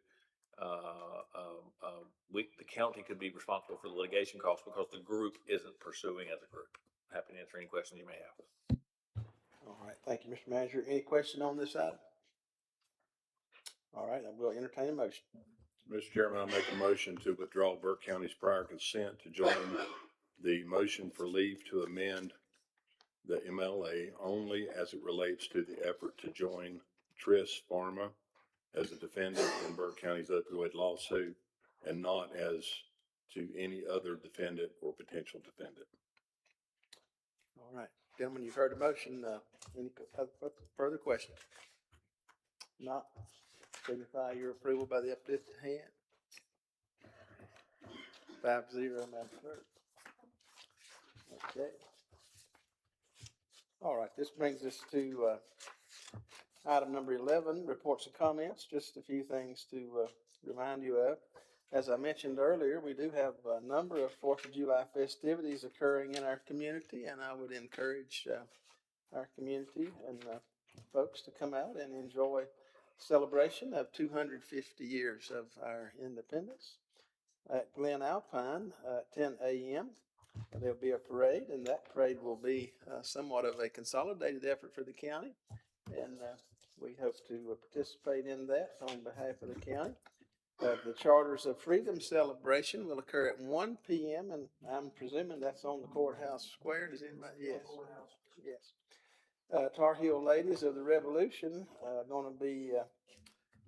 the county could be responsible for the litigation costs because the group isn't pursuing as a group. Happy to answer any questions you may have. All right, thank you, Mr. Manager. Any question on this item? All right, I will entertain a motion. Mr. Chairman, I make a motion to withdraw Burke County's prior consent to join the motion for leave to amend the MLA only as it relates to the effort to join Trees Pharma as a defendant in Burke County's opioid lawsuit, and not as to any other defendant or potential defendant. All right, gentlemen, you've heard the motion. Any further questions? Not, signify your approval by the uplifted hand. 5-0, Madam Clerk. Okay. All right, this brings us to item number 11, reports and comments. Just a few things to remind you of. As I mentioned earlier, we do have a number of 4th of July festivities occurring in our community, and I would encourage our community and folks to come out and enjoy celebration of 250 years of our independence at Glen Alpine at 10 a.m. There'll be a parade, and that parade will be somewhat of a consolidated effort for the county, and we hope to participate in that on behalf of the county. The Charters of Freedom celebration will occur at 1 p.m. and I'm presuming that's on the courthouse square. Does anybody? Yes. Yes. Tar Heel Ladies of the Revolution going to be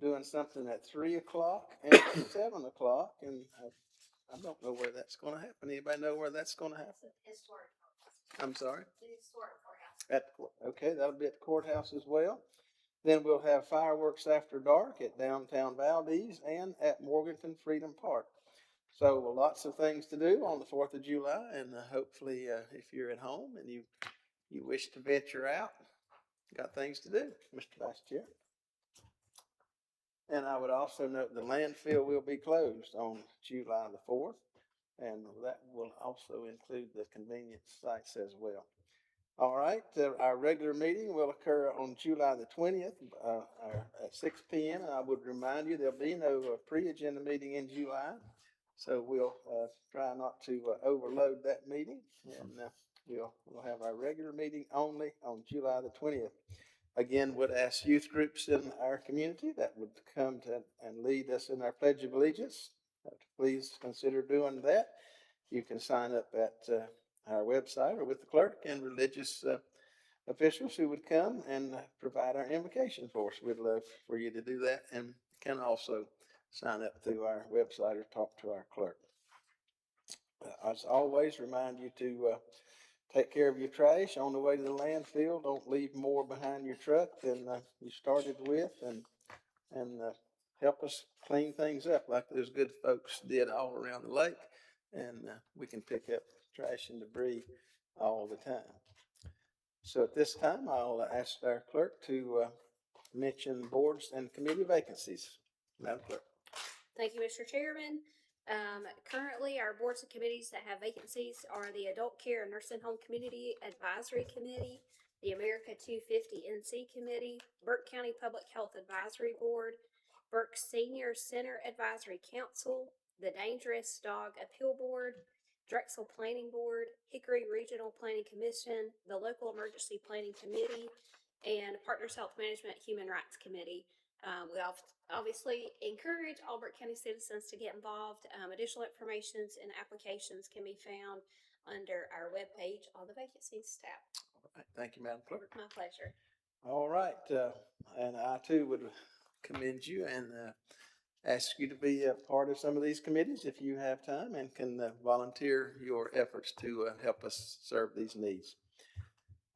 doing something at 3 o'clock and 7 o'clock, and I don't know where that's going to happen. Anybody know where that's going to happen? Historic. I'm sorry. The historic courthouse. Okay, that'll be at the courthouse as well. Then we'll have fireworks after dark at downtown Valdez and at Morganton Freedom Park. So lots of things to do on the 4th of July, and hopefully if you're at home and you wish to venture out, got things to do, Mr. Vice Chair. And I would also note the landfill will be closed on July the 4th, and that will also include the convenience sites as well. All right, our regular meeting will occur on July the 20th, at 6 p.m. And I would remind you, there'll be no pre-agenda meeting in July. So we'll try not to overload that meeting. And we'll have our regular meeting only on July the 20th. Again, would ask youth groups in our community that would come to and lead us in our Pledge of Allegiance. Please consider doing that. You can sign up at our website or with the clerk and religious officials who would come and provide our invocation for us. We'd love for you to do that, and can also sign up through our website or talk to our clerk. As always, remind you to take care of your trash on the way to the landfill. Don't leave more behind your truck than you started with, and help us clean things up like those good folks did all around the lake. And we can pick up trash and debris all the time. So at this time, I'll ask our clerk to mention boards and committee vacancies. Madam Clerk. Thank you, Mr. Chairman. Currently, our boards and committees that have vacancies are the Adult Care and Nursing Home Community Advisory Committee, the America 250 NC Committee, Burke County Public Health Advisory Board, Burke Senior Center Advisory Council, the Dangerous Dog Appeal Board, Drexel Planning Board, Hickory Regional Planning Commission, the Local Emergency Planning Committee, and Partners Health Management Human Rights Committee. We obviously encourage all Burke County citizens to get involved. Additional information and applications can be found under our webpage on the vacancies tab. All right. Thank you, Madam Clerk. My pleasure. All right. And I too would commend you and ask you to be a part of some of these committees if you have time and can volunteer your efforts to help us serve these needs.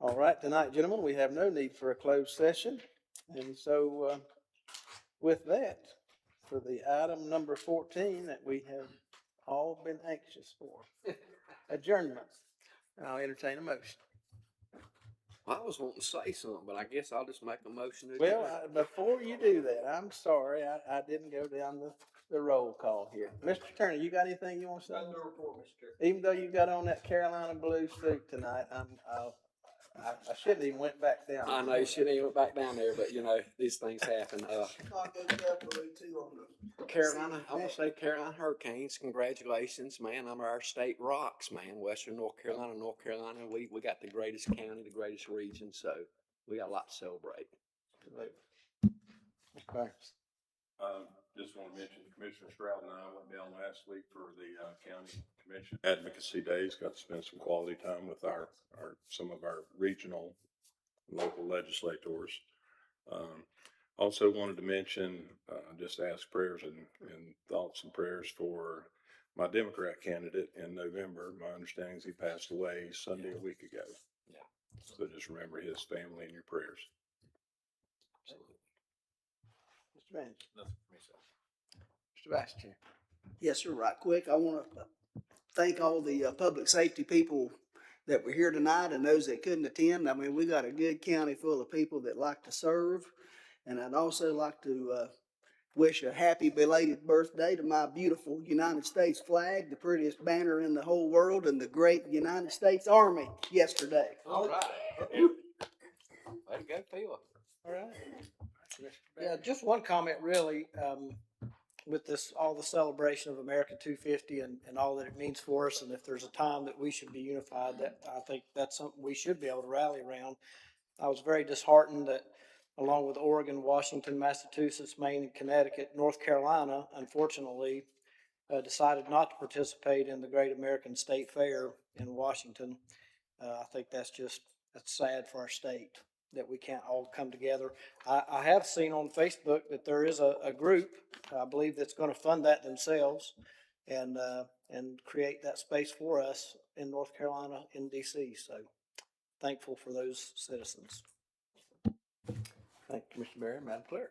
All right. Tonight, gentlemen, we have no need for a closed session. And so with that, for the item number 14 that we have all been anxious for, adjournment, I'll entertain a motion. I was wanting to say something, but I guess I'll just make a motion. Well, before you do that, I'm sorry, I didn't go down the roll call here. Mr. Turner, you got anything you want to say? No report, Mr. Chair. Even though you got on that Carolina blue suit tonight, I shouldn't even went back down. I know you shouldn't even went back down there, but you know, these things happen. Carolina, I want to say Carolina Hurricanes, congratulations, man. Our state rocks, man. Western North Carolina, we got the greatest county, the greatest region, so we got a lot to celebrate. Just want to mention Commissioner Stroud and I went down last week for the county commission advocacy days. Got to spend some quality time with some of our regional, local legislators. Also wanted to mention, just ask prayers and thoughts and prayers for my Democrat candidate in November. My understanding is he passed away Sunday a week ago. Yeah. So just remember his family in your prayers. Absolutely. Mr. Manager. Nothing for me, sir. Mr. Vice Chair. Yes, sir. Right quick, I want to thank all the public safety people that were here tonight and those that couldn't attend. I mean, we got a good county full of people that like to serve. And I'd also like to wish a happy belated birthday to my beautiful United States flag, the prettiest banner in the whole world, and the great United States Army yesterday. All right. Way to go, Phil. All right. Yeah, just one comment really, with this, all the celebration of America 250 and all that it means for us. And if there's a time that we should be unified, that I think that's something we should be able to rally around. I was very disheartened that along with Oregon, Washington, Massachusetts, Maine, and Connecticut, North Carolina, unfortunately, decided not to participate in the Great American State Fair in Washington. I think that's sad for our state that we can't all come together. I have seen on Facebook that there is a group, I believe, that's going to fund that themselves and create that space for us in North Carolina, in DC. So thankful for those citizens. Thank you, Mr. Berry. Madam Clerk.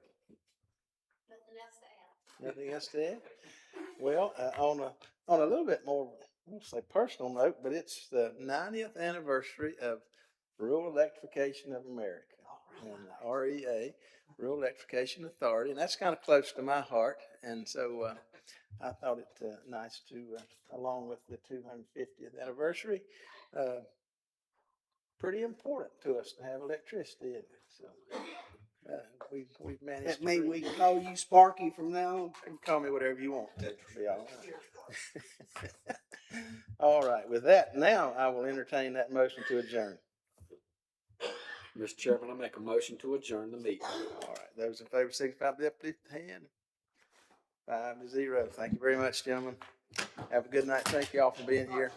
Nothing else to add. Nothing else to add? Well, on a little bit more, I won't say personal note, but it's the 90th anniversary of Rural Electrification of America, and REA, Rural Electrification Authority, and that's kind of close to my heart. And so I thought it nice to, along with the 250th anniversary, pretty important to us to have electricity in it, so. We've managed. That to mean bring- we can call you Sparky from now on? You can call me whatever you want, that'll be all right. All right, with that, now I will entertain that motion to adjourn. Mr. Chairman, I make a motion to adjourn the meeting. All right, those in favor signify by the uplifted hand. 5-0. Thank you very much, gentlemen. Have a good night. Thank you all for being here.